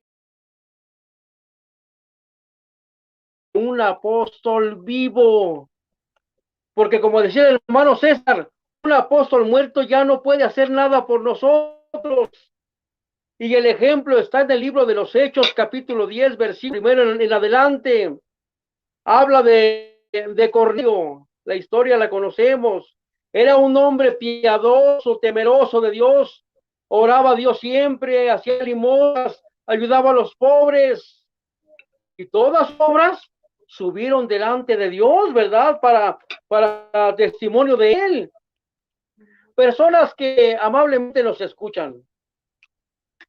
un apóstol vivo. Porque como decía el hermano César, un apóstol muerto ya no puede hacer nada por nosotros. Y el ejemplo está en el libro de los Hechos, capítulo 10, versículo 1 en adelante. Habla de Cornelio, la historia la conocemos. Era un hombre piadoso, temeroso de Dios, oraba a Dios siempre, hacía limosnas, ayudaba a los pobres. Y todas sus obras subieron delante de Dios, ¿verdad? Para testimonio de él. Personas que amablemente nos escuchan.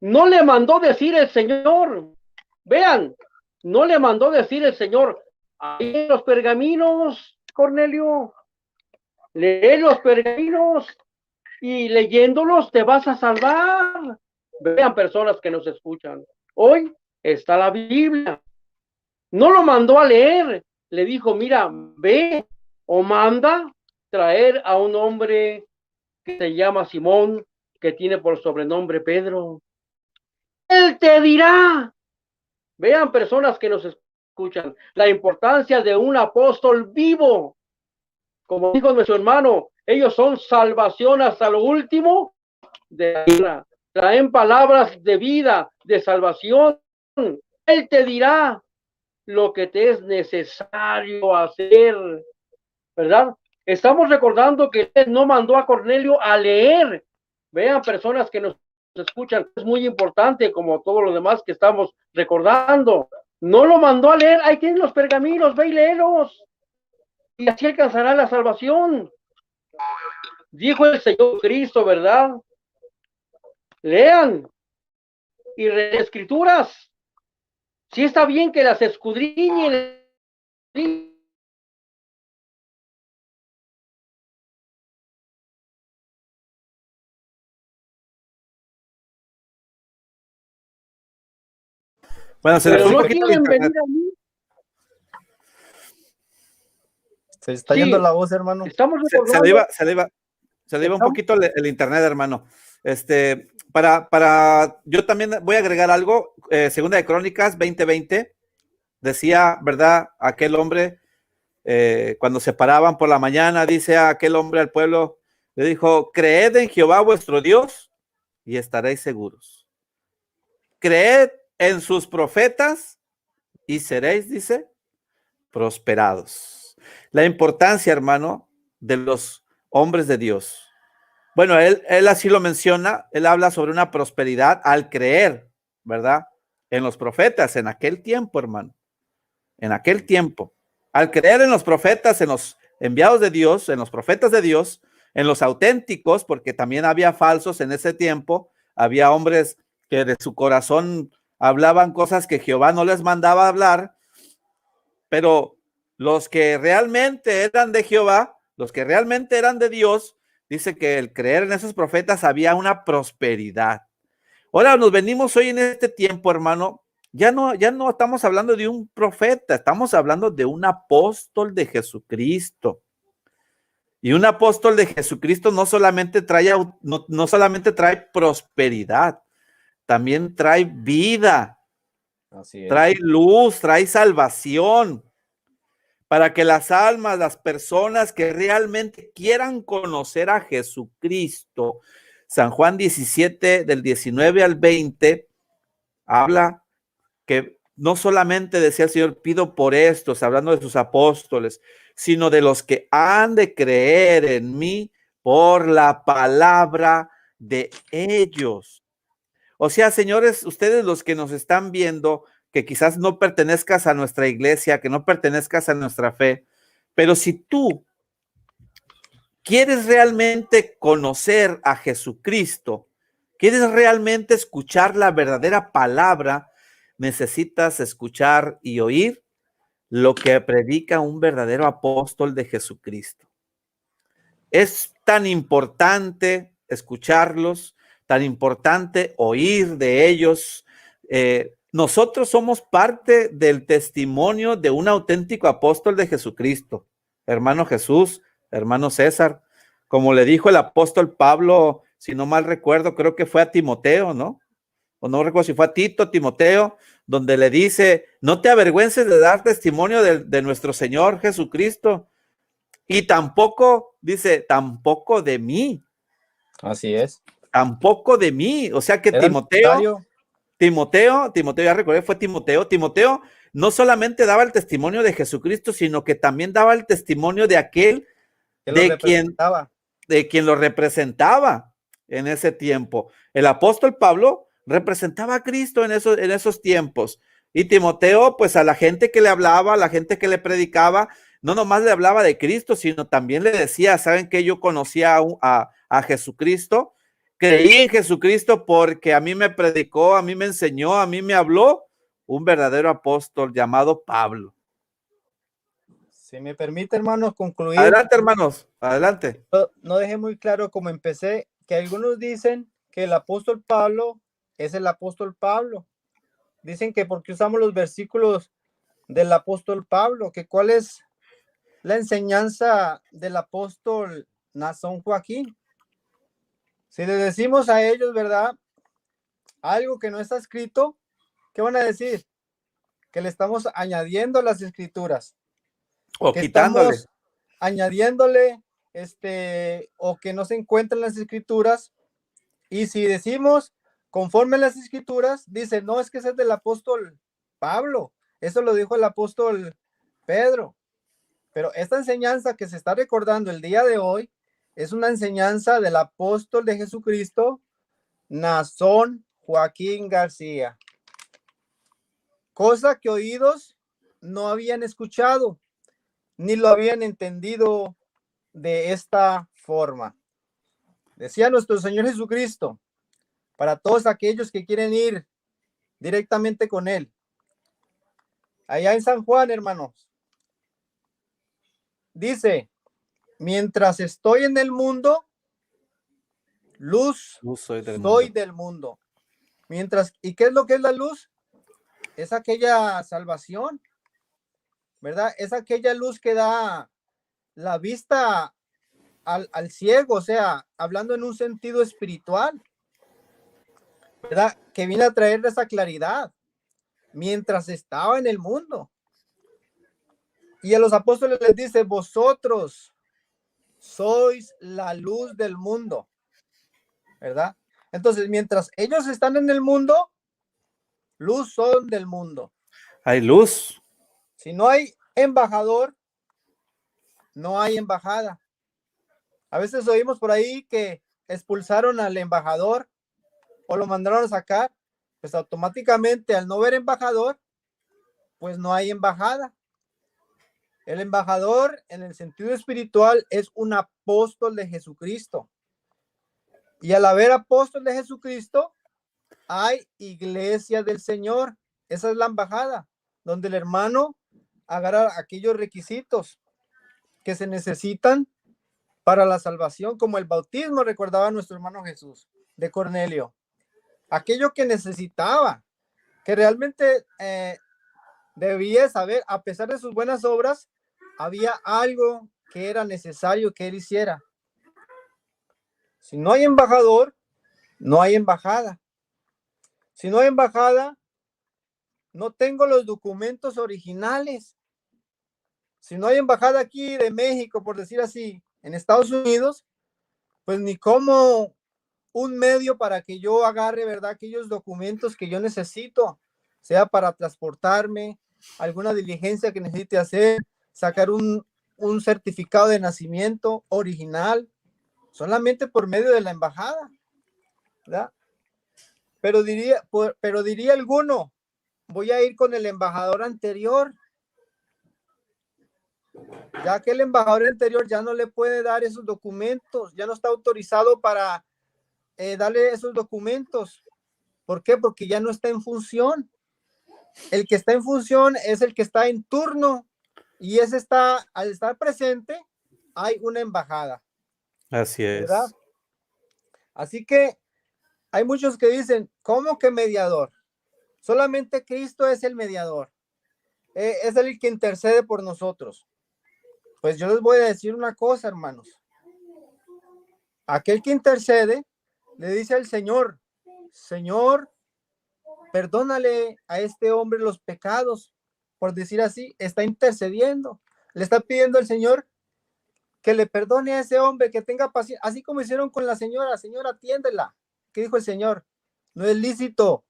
No le mandó decir el Señor, vean, no le mandó decir el Señor: ahí los pergaminos, Cornelio, lee los pergaminos y leyéndolos te vas a salvar. Vean, personas que nos escuchan, hoy está la Biblia. No lo mandó a leer, le dijo: mira, ve o manda traer a un hombre que se llama Simón, que tiene por sobrenombre Pedro. Él te dirá. Vean, personas que nos escuchan, la importancia de un apóstol vivo. Como dijo nuestro hermano, ellos son salvación hasta lo último de la vida. Traen palabras de vida, de salvación. Él te dirá lo que te es necesario hacer, ¿verdad? Estamos recordando que él no mandó a Cornelio a leer. Vean, personas que nos escuchan, es muy importante, como todo lo demás que estamos recordando. No lo mandó a leer, ahí tienen los pergaminos, ve y léelos, y así alcanzará la salvación. Dijo el Señor Cristo, ¿verdad? Lean y escrituras. Sí está bien que las escudriñen. Bueno, se le Pero fue un no poquito el quieren internet. venir a mí. Se está Sí, yendo la voz, hermano. Se estamos le recordando. iba, se le iba, se le iba un Estamos, poquito el internet, hermano. Yo también voy a agregar algo. Segunda de Crónicas 20:20 decía, ¿verdad? Aquel hombre, cuando se paraban por la mañana, dice a aquel hombre al pueblo, le dijo, creed en Jehová vuestro Dios y estaréis seguros. Creed en sus profetas y seréis, dice, prosperados. La importancia, hermano, de los hombres de Dios. Bueno, él así lo menciona, él habla sobre una prosperidad al creer, ¿verdad? En los profetas, en aquel tiempo, hermano, en aquel tiempo. Al creer en los profetas, en los enviados de Dios, en los profetas de Dios, en los auténticos, porque también había falsos en ese tiempo, había hombres que de su corazón hablaban cosas que Jehová no les mandaba hablar, pero los que realmente eran de Jehová, los que realmente eran de Dios, dice que el creer en esos profetas había una prosperidad. Ahora nos venimos hoy en este tiempo, hermano, ya no estamos hablando de un profeta, estamos hablando de un apóstol de Jesucristo. Y un apóstol de Jesucristo no solamente no solamente trae prosperidad, también trae vida, Así es. trae luz, trae salvación, para que las almas, las personas que realmente quieran conocer a Jesucristo. San Juan 17, del 19 al 20, habla que no solamente decía el Señor, pido por estos, hablando de sus apóstoles, sino de los que han de creer en mí por la palabra de ellos. O sea, señores, ustedes los que nos están viendo, que quizás no pertenezcas a nuestra iglesia, que no pertenezcas a nuestra fe, pero si tú quieres realmente conocer a Jesucristo, quieres realmente escuchar la verdadera palabra, necesitas escuchar y oír lo que predica un verdadero apóstol de Jesucristo. Es tan importante escucharlos, tan importante oír de ellos. Nosotros somos parte del testimonio de un auténtico apóstol de Jesucristo. Hermano Jesús, hermano César, como le dijo el apóstol Pablo, si no mal recuerdo, creo que fue a Timoteo, ¿no? O no recuerdo si fue a Tito, Timoteo, donde le dice, no te avergüences de dar testimonio de nuestro Señor Jesucristo. Y tampoco, dice, tampoco de mí. Así es. Tampoco de mí. O sea que Era Timoteo, ya recordé, fue Timoteo no solamente daba el testimonio de Jesucristo, sino que también daba el testimonio de aquel de quien lo representaba en ese tiempo. El apóstol Pablo representaba a Cristo en esos tiempos. Y Timoteo, pues a la gente que le hablaba, a la gente que le predicaba, no nomás le hablaba de Cristo, sino también le decía, ¿saben qué? Yo conocía a Jesucristo, creí en Jesucristo porque a mí me predicó, a mí me enseñó, a mí me habló un verdadero apóstol llamado Pablo. Si me permite, hermanos, concluir. Adelante, hermanos, adelante. No dejé muy claro cómo empecé, que algunos dicen que el apóstol Pablo es el apóstol Pablo. Dicen que porque usamos los versículos del apóstol Pablo, que cuál es la enseñanza del apóstol Nazón Joaquín. Si le decimos a ellos, ¿verdad? Algo que no está escrito, ¿qué van a decir? Que le estamos añadiendo las escrituras. O que quitándole. Estamos añadiéndole, o que no se encuentran las escrituras. Y si decimos conforme a las escrituras, dice, no, es que ese es del apóstol Pablo. Eso lo dijo el apóstol Pedro. Pero esta enseñanza que se está recordando el día de hoy es una enseñanza del apóstol de Jesucristo, Nazón Joaquín García. Cosa que oídos no habían escuchado, ni lo habían entendido de esta forma. Decía nuestro Señor Jesucristo, para todos aquellos que quieren ir directamente con él. Allá en San Juan, hermanos, dice, mientras estoy en el mundo, luz Soy del soy mundo. del mundo. ¿Y qué es lo que es la luz? Es aquella salvación, ¿verdad? Es aquella luz que da la vista al ciego, o sea, hablando en un sentido espiritual, ¿verdad? Que viene a traer esa claridad mientras estaba en el mundo. Y a los apóstoles les dice, vosotros sois la luz del mundo, ¿verdad? Entonces, mientras ellos están en el mundo, luz son del mundo. Hay luz. Si no hay embajador, no hay embajada. A veces oímos por ahí que expulsaron al embajador o lo mandaron a sacar, pues automáticamente al no ver embajador, pues no hay embajada. El embajador en el sentido espiritual es un apóstol de Jesucristo. Y al haber apóstol de Jesucristo, hay iglesia del Señor. Esa es la embajada, donde el hermano agarra aquellos requisitos que se necesitan para la salvación, como el bautismo, recordaba nuestro hermano Jesús, de Cornelio. Aquello que necesitaba, que realmente debía saber, a pesar de sus buenas obras, había algo que era necesario que él hiciera. Si no hay embajador, no hay embajada. Si no hay embajada, no tengo los documentos originales. Si no hay embajada aquí de México, por decir así, en Estados Unidos, pues ni como un medio para que yo agarre, ¿verdad?, aquellos documentos que yo necesito, sea para transportarme, alguna diligencia que necesite hacer, sacar un certificado de nacimiento original, solamente por medio de la embajada, ¿verdad? Pero diría alguno, voy a ir con el embajador anterior, ya que el embajador anterior ya no le puede dar esos documentos, ya no está autorizado para darle esos documentos. ¿Por qué? Porque ya no está en función. El que está en función es el que está en turno, y ese está, al estar presente, hay una embajada. Así es. ¿Verdad? Así que hay muchos que dicen, ¿cómo que mediador? Solamente Cristo es el mediador. Es el que intercede por nosotros. Pues yo les voy a decir una cosa, hermanos. Aquel que intercede le dice al Señor, Señor, perdónale a este hombre los pecados, por decir así, está intercediendo. Le está pidiendo al Señor que le perdone a ese hombre, que tenga paciencia, así como hicieron con la señora, atiéndela. ¿Qué dijo el Señor? No es lícito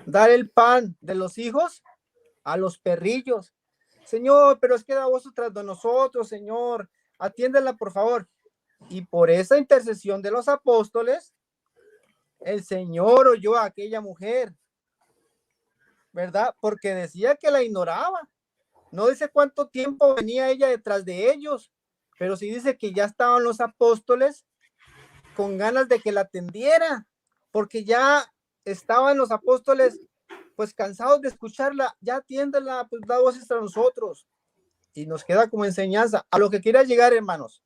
dar el pan de los hijos a los perrillos. Señor, pero es que da voz tras de nosotros, Señor, atiéndela por favor. Y por esa intercesión de los apóstoles, el Señor oyó a aquella mujer, ¿verdad? Porque decía que la ignoraba. No dice cuánto tiempo venía ella detrás de ellos, pero sí dice que ya estaban los apóstoles con ganas de que la atendiera, porque ya estaban los apóstoles pues cansados de escucharla. Ya atiéndela, pues da voces a nosotros. Y nos queda como enseñanza a lo que quiera llegar, hermanos.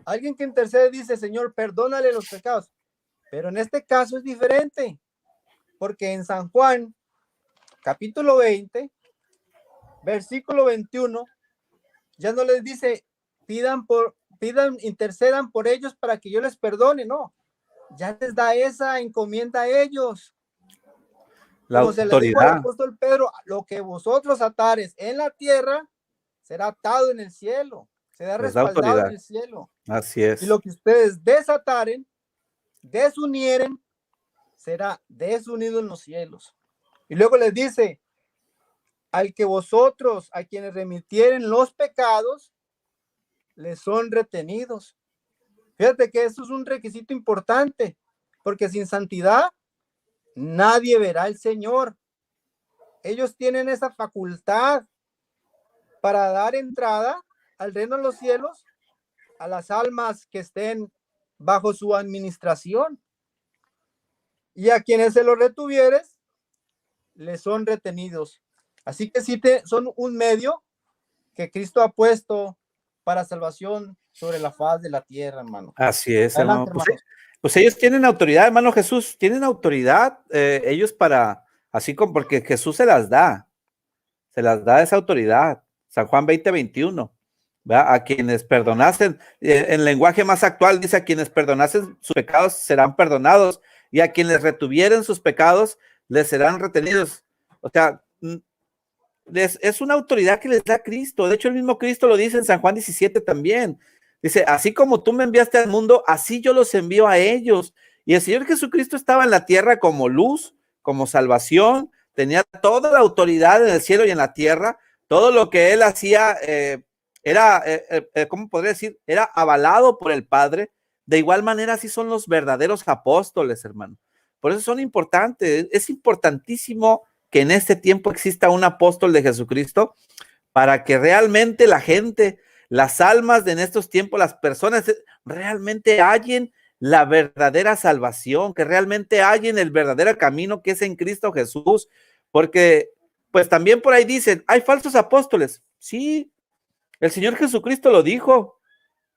Alguien que intercede dice, Señor, perdónale los pecados. Pero en este caso es diferente, porque en San Juan, capítulo 20, versículo 21, ya no les dice, intercedan por ellos para que yo les perdone, no. Ya les da esa encomienda a ellos. La como se les dijo al autoridad. apóstol Pedro, lo que vosotros atares en la tierra será atado en el cielo, será Les da respaldado autoridad. en el cielo. Así es. Y lo que ustedes desataren, desunieren, será desunido en los cielos. Y luego les dice, al que vosotros, a quienes remitieren los pecados, les son retenidos. Fíjate que eso es un requisito importante, porque sin santidad nadie verá al Señor. Ellos tienen esa facultad para dar entrada al reino de los cielos a las almas que estén bajo su administración. Y a quienes se los retuvieres, les son retenidos. Así que sí son un medio que Cristo ha puesto para salvación sobre la faz de la tierra, hermano. Así es, Adelante, hermano. hermano. Pues ellos tienen autoridad, hermano Jesús, tienen autoridad, ellos para, así como porque Jesús se las da esa autoridad. San Juan 20:21, ¿verdad? A quienes perdonasen, en lenguaje más actual dice, a quienes perdonasen sus pecados serán perdonados, y a quienes retuvieren sus pecados les serán retenidos. O sea, es una autoridad que les da Cristo. De hecho, el mismo Cristo lo dice en San Juan 17 también. Dice, así como tú me enviaste al mundo, así yo los envío a ellos. Y el Señor Jesucristo estaba en la tierra como luz, como salvación, tenía toda la autoridad en el cielo y en la tierra. Todo lo que él hacía era, ¿cómo podría decir? Era avalado por el Padre. De igual manera, así son los verdaderos apóstoles, hermano. Por eso son importantes. Es importantísimo que en este tiempo exista un apóstol de Jesucristo para que realmente la gente, las almas de en estos tiempos, las personas realmente hallen la verdadera salvación, que realmente hallen el verdadero camino que es en Cristo Jesús, porque pues también por ahí dicen, hay falsos apóstoles. Sí, el Señor Jesucristo lo dijo,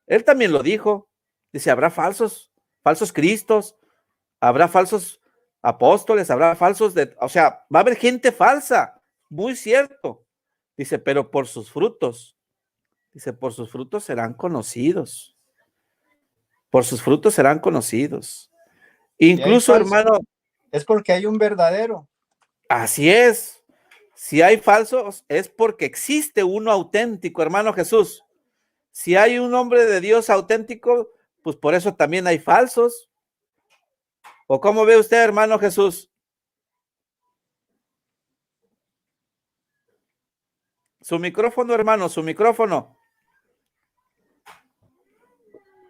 él también lo dijo, dice, habrá falsos cristos, habrá falsos apóstoles, habrá falsos o sea, va a haber gente falsa, muy cierto. Dice, pero por sus frutos, dice, por sus frutos serán conocidos. Por sus frutos serán conocidos. Incluso, hermano, es porque hay un verdadero. Así es. Si hay falsos, es porque existe uno auténtico, hermano Jesús. Si hay un hombre de Dios auténtico, pues por eso también hay falsos. ¿O cómo ve usted, hermano Jesús? Su micrófono, hermano, su micrófono.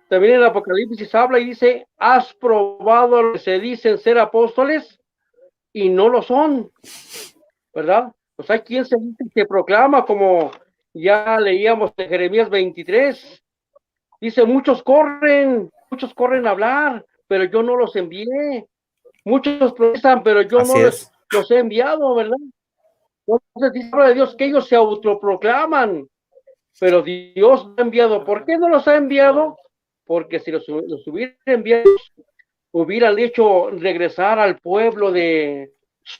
También en el Apocalipsis habla y dice, has probado a los que se dicen ser apóstoles y no lo son, ¿verdad? Pues hay quien se dice que proclama, como ya leíamos en Jeremías 23, dice, muchos corren a hablar, pero yo no los envié. Muchos profesan, pero yo Así no es. los he enviado, ¿verdad? Entonces dice la palabra de Dios que ellos se autoproclaman, pero Dios no ha enviado. ¿Por qué no los ha enviado? Porque si los hubiera enviado, hubieran hecho regresar al pueblo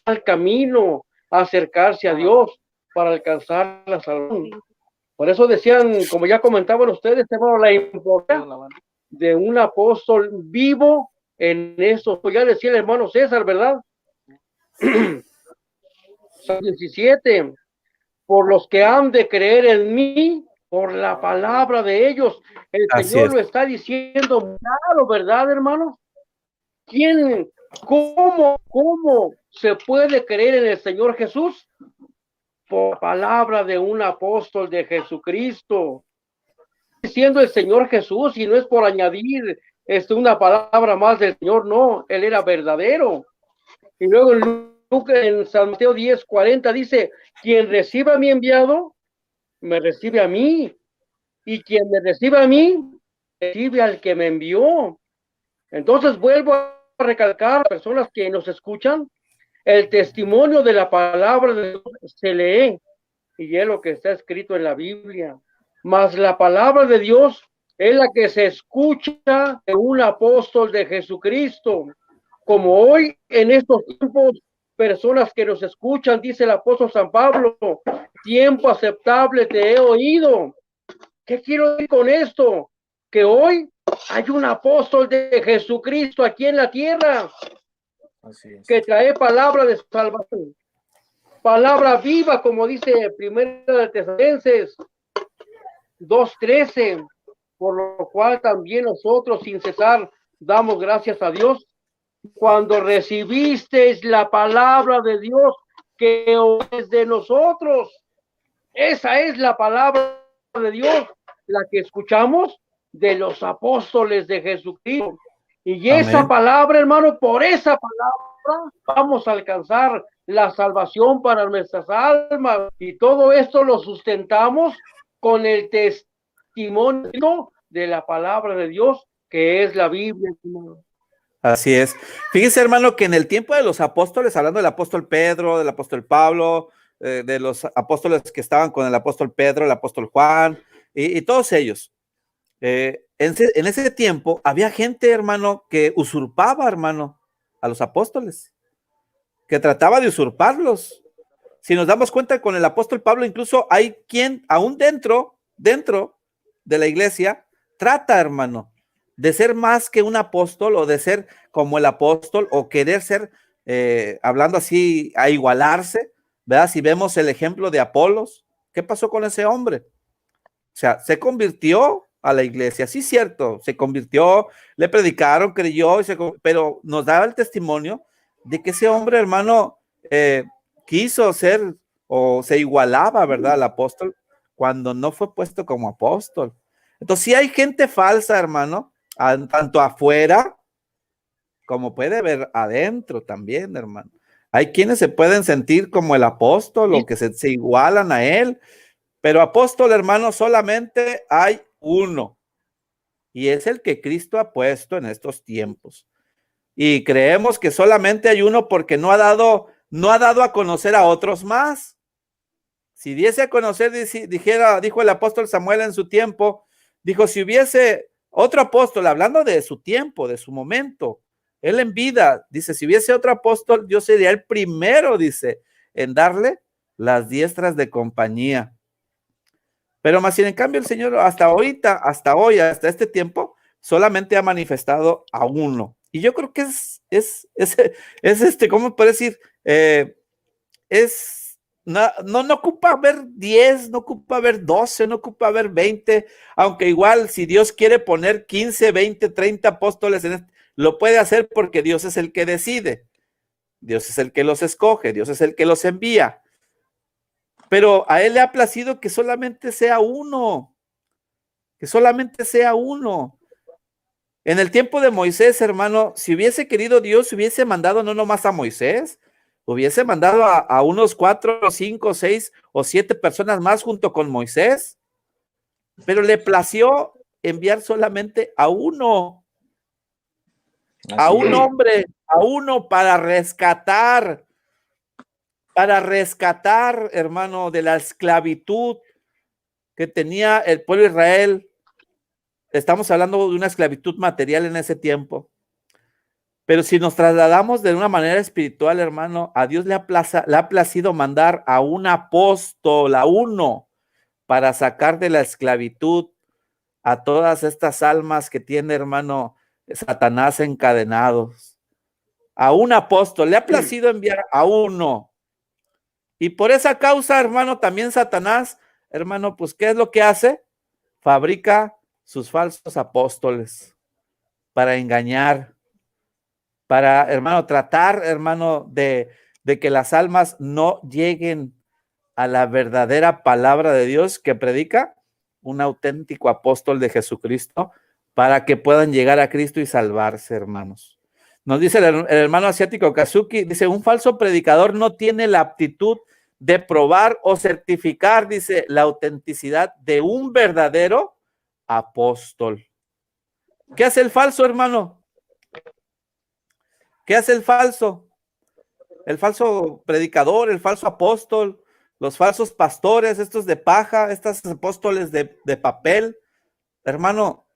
al camino, a acercarse a Dios para alcanzar la salvación. Por eso decían, como ya comentaban ustedes, hermano, la importancia de un apóstol vivo en eso. Ya decía el hermano César, ¿verdad? 17, por los que han de creer en mí, por la palabra de ellos. El Señor lo está diciendo claro, ¿verdad, hermano? ¿Cómo se puede creer en el Señor Jesús? Por palabra de un apóstol de Jesucristo. Diciendo el Señor Jesús, y no es por añadir una palabra más del Señor, no, Él era verdadero. Y luego en San Mateo 10:40 dice, quien reciba a mi enviado, me recibe a mí, y quien me recibe a mí, recibe al que me envió. Entonces vuelvo a recalcar a las personas que nos escuchan, el testimonio de la palabra de Dios se lee, y es lo que está escrito en la Biblia, mas la palabra de Dios es la que se escucha de un apóstol de Jesucristo, como hoy en estos tiempos, personas que nos escuchan, dice el apóstol San Pablo, tiempo aceptable te he oído. ¿Qué quiero decir con esto? Que hoy hay un apóstol de Jesucristo aquí en la tierra. Así es. Que trae palabra de salvación, palabra viva, como dice Primera de Tesalonicenses 2:13, por lo cual también nosotros sin cesar damos gracias a Dios cuando recibisteis la palabra de Dios que es de nosotros. Esa es la palabra de Dios, la que escuchamos de los apóstoles de Jesucristo. Y esa Amén. Palabra, hermano, por esa palabra vamos a alcanzar la salvación para nuestras almas. Y todo esto lo sustentamos con el testimonio de la palabra de Dios, que es la Biblia, hermano. Así es. Fíjese, hermano, que en el tiempo de los apóstoles, hablando del apóstol Pedro, del apóstol Pablo, de los apóstoles que estaban con el apóstol Pedro, el apóstol Juan, y todos ellos, en ese tiempo había gente, hermano, que usurpaba, hermano, a los apóstoles, que trataba de usurparlos. Si nos damos cuenta con el apóstol Pablo, incluso hay quien, aún dentro de la iglesia, trata, hermano, de ser más que un apóstol o de ser como el apóstol o querer ser, hablando así, a igualarse, ¿verdad? Si vemos el ejemplo de Apolos, ¿qué pasó con ese hombre? O sea, se convirtió a la iglesia, sí, cierto, se convirtió, le predicaron, creyó, pero nos daba el testimonio de que ese hombre, hermano, quiso ser o se igualaba, ¿verdad?, al apóstol, cuando no fue puesto como apóstol. Entonces, sí hay gente falsa, hermano, tanto afuera como puede ver adentro también, hermano. Hay quienes se pueden sentir como el apóstol o que se igualan a él, pero apóstol, hermano, solamente hay uno, y es el que Cristo ha puesto en estos tiempos. Y creemos que solamente hay uno porque no ha dado a conocer a otros más. Si diese a conocer, dijo el apóstol Samuel en su tiempo, dijo, si hubiese otro apóstol, hablando de su tiempo, de su momento, él en vida, dice, si hubiese otro apóstol, yo sería el primero, dice, en darle las diestras de compañía. Pero más sin en cambio el Señor hasta este tiempo, solamente ha manifestado a uno. Y yo creo que es ¿cómo puedo decir? No ocupa haber 10, no ocupa haber 12, no ocupa haber 20, aunque igual si Dios quiere poner 15, 20, 30 apóstoles lo puede hacer porque Dios es el que decide, Dios es el que los escoge, Dios es el que los envía, pero a Él le ha placido que solamente sea uno, En el tiempo de Moisés, hermano, si hubiese querido Dios, hubiese mandado no nomás a Moisés, hubiese mandado a unos 4, 5, 6 o 7 personas más junto con Moisés, pero le plació enviar solamente a uno, a un hombre, a uno para rescatar, hermano, de la esclavitud que tenía el pueblo de Israel. Estamos hablando de una esclavitud material en ese tiempo. Pero si nos trasladamos de una manera espiritual, hermano, a Dios le ha placido mandar a un apóstol, a uno, para sacar de la esclavitud a todas estas almas que tiene, hermano, Satanás encadenados. A un apóstol, le ha placido enviar a uno. Y por esa causa, hermano, también Satanás, hermano, pues, ¿qué es lo que hace? Fabrica sus falsos apóstoles para engañar, para, hermano, tratar, hermano, de que las almas no lleguen a la verdadera palabra de Dios que predica un auténtico apóstol de Jesucristo para que puedan llegar a Cristo y salvarse, hermanos. Nos dice el hermano asiático Kazuki, dice, un falso predicador no tiene la aptitud de probar o certificar, dice, la autenticidad de un verdadero apóstol. ¿Qué hace el falso, hermano? ¿Qué hace el falso? El falso predicador, el falso apóstol, los falsos pastores, estos de paja, estos apóstoles de papel, hermano,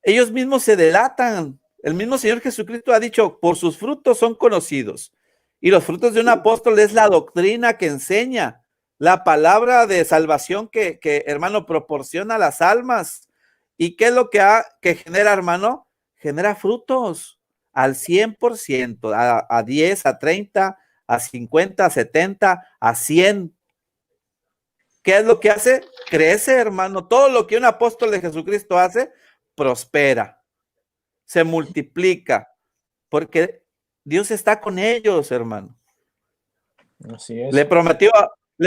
ellos mismos se delatan. El mismo Señor Jesucristo ha dicho, por sus frutos son conocidos. Y los frutos de un apóstol es la doctrina que enseña, la palabra de salvación que hermano, proporciona a las almas. ¿Y qué es lo que genera, hermano? Genera frutos al 100%, a 10, a 30, a 50, a 70, a 100. ¿Qué es lo que hace? Crece, hermano. Todo lo que un apóstol de Jesucristo hace, prospera, se multiplica, porque Dios está con ellos, hermano. Así es. Le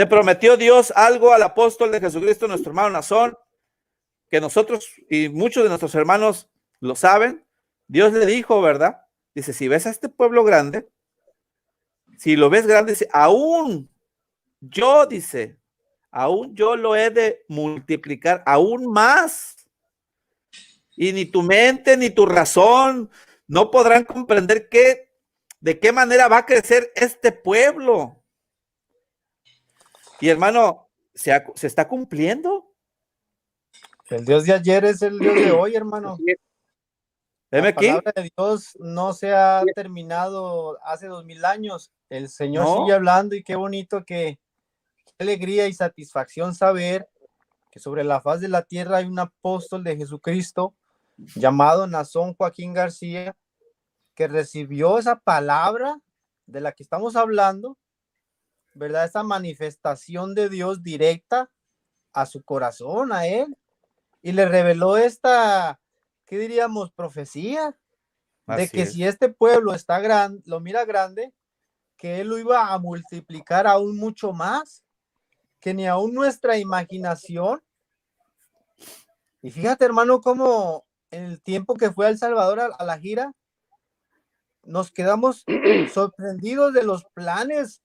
prometió Dios algo al apóstol de Jesucristo, nuestro hermano Nazón, que nosotros y muchos de nuestros hermanos lo saben. Dios le dijo, ¿verdad? Dice, si ves a este pueblo grande, si lo ves grande, dice, aún yo lo he de multiplicar aún más. Y ni tu mente, ni tu razón, no podrán comprender de qué manera va a crecer este pueblo. Y hermano, se está cumpliendo. El Dios de ayer es el Dios de hoy, hermano. Así es. La aquí. palabra de Dios no se ha terminado hace 2000 años. El Señor No. sigue hablando y qué bonito, qué alegría y satisfacción saber que sobre la faz de la tierra hay un apóstol de Jesucristo llamado Nazón Joaquín García, que recibió esa palabra de la que estamos hablando, ¿verdad? Esa manifestación de Dios directa a su corazón, a él, y le reveló esta, ¿qué diríamos? Profecía de Así que es. si este pueblo está grande, lo mira grande, que él lo iba a multiplicar aún mucho más, que ni aún nuestra imaginación. Y fíjate, hermano, cómo en el tiempo que fue a El Salvador a la gira, nos quedamos sorprendidos de los planes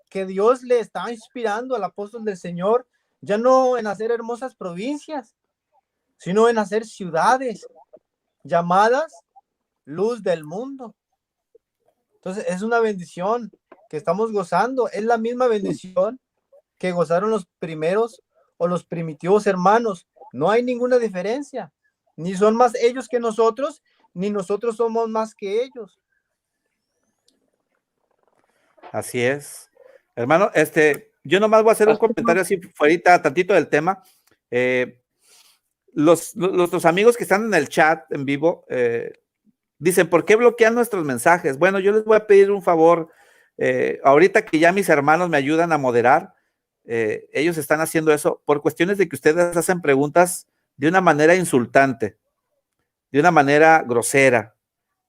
que Dios le estaba inspirando al apóstol del Señor, ya no en hacer hermosas provincias, sino en hacer ciudades llamadas luz del mundo. Entonces es una bendición que estamos gozando, es la misma bendición que gozaron los primeros o los primitivos hermanos. No hay ninguna diferencia, ni son más ellos que nosotros, ni nosotros somos más que ellos. Así es. Hermano, yo nomás voy a hacer un comentario así fuera tantito del tema. Los amigos que están en el chat en vivo dicen, ¿por qué bloquean nuestros mensajes? Bueno, yo les voy a pedir un favor. Ahorita que ya mis hermanos me ayudan a moderar, ellos están haciendo eso por cuestiones de que ustedes hacen preguntas de una manera insultante, de una manera grosera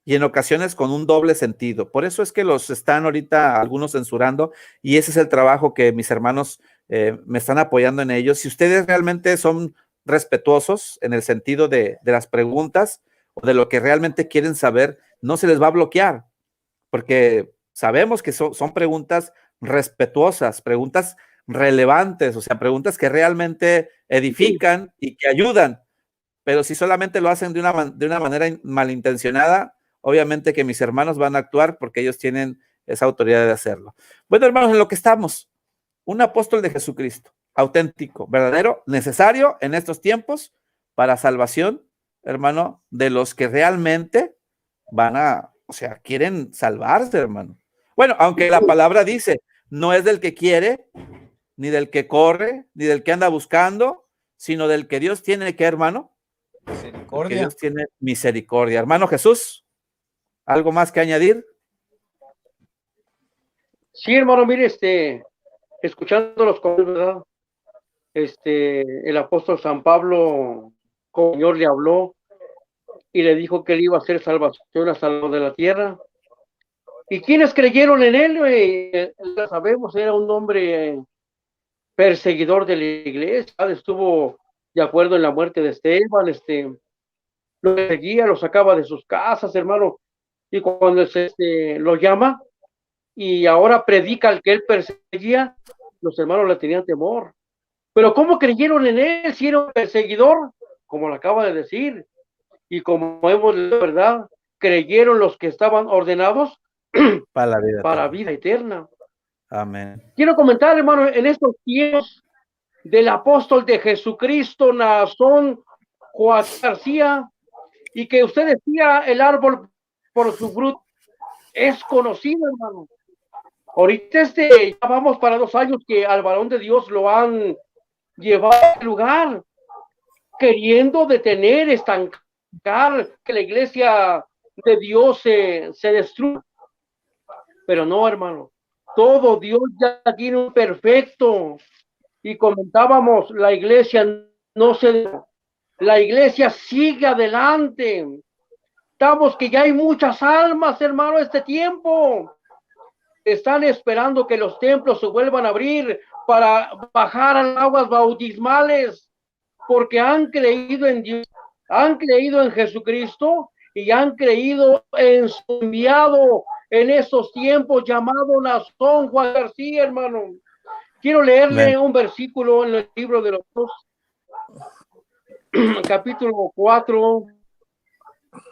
y en ocasiones con un doble sentido. Por eso es que los están ahorita algunos censurando y ese es el trabajo que mis hermanos me están apoyando en ellos. Si ustedes realmente son respetuosos en el sentido de las preguntas o de lo que realmente quieren saber, no se les va a bloquear, porque sabemos que son preguntas respetuosas, preguntas relevantes, o sea, preguntas que realmente edifican y que ayudan, pero si solamente lo hacen de una manera malintencionada, obviamente que mis hermanos van a actuar porque ellos tienen esa autoridad de hacerlo. Bueno, hermanos, en lo que estamos, un apóstol de Jesucristo, auténtico, verdadero, necesario en estos tiempos para salvación, hermano, de los que realmente quieren salvarse, hermano. Bueno, aunque la palabra dice, no es del que quiere, ni del que corre, ni del que anda buscando, sino del que Dios tiene, ¿qué, hermano? Misericordia. Que Dios tiene misericordia. Hermano Jesús, ¿algo más que añadir? Sí, hermano, mire, escuchando los comentarios, ¿verdad? El apóstol San Pablo, como el Señor le habló y le dijo que él iba a hacer salvación a salvo de la tierra. ¿Y quienes creyeron en él? Ya sabemos, era un hombre perseguidor de la iglesia, estuvo de acuerdo en la muerte de Esteban, lo seguía, lo sacaba de sus casas, hermano, y cuando lo llama y ahora predica al que él perseguía, los hermanos le tenían temor. Pero ¿cómo creyeron en él si era un perseguidor? Como lo acaba de decir, y como hemos leído, ¿verdad? Creyeron los que estaban ordenados para vida eterna. Amén. Quiero comentar, hermano, en estos tiempos del apóstol de Jesucristo, Nazón Joaquín García, y que usted decía, el árbol por su fruto es conocido, hermano. Ahorita ya vamos para 2 años que al varón de Dios lo han llevado a este lugar, queriendo detener, estancar, que la iglesia de Dios se destruya. Pero no, hermano, todo Dios ya tiene un perfecto. Y comentábamos, la iglesia la iglesia sigue adelante. Estamos que ya hay muchas almas, hermano, este tiempo. Están esperando que los templos se vuelvan a abrir para bajar a las aguas bautismales, porque han creído en Dios, han creído en Jesucristo y han creído en su enviado en esos tiempos llamado Nazón Juan García, hermano. Quiero leerle un versículo en el libro de los dos, capítulo 4,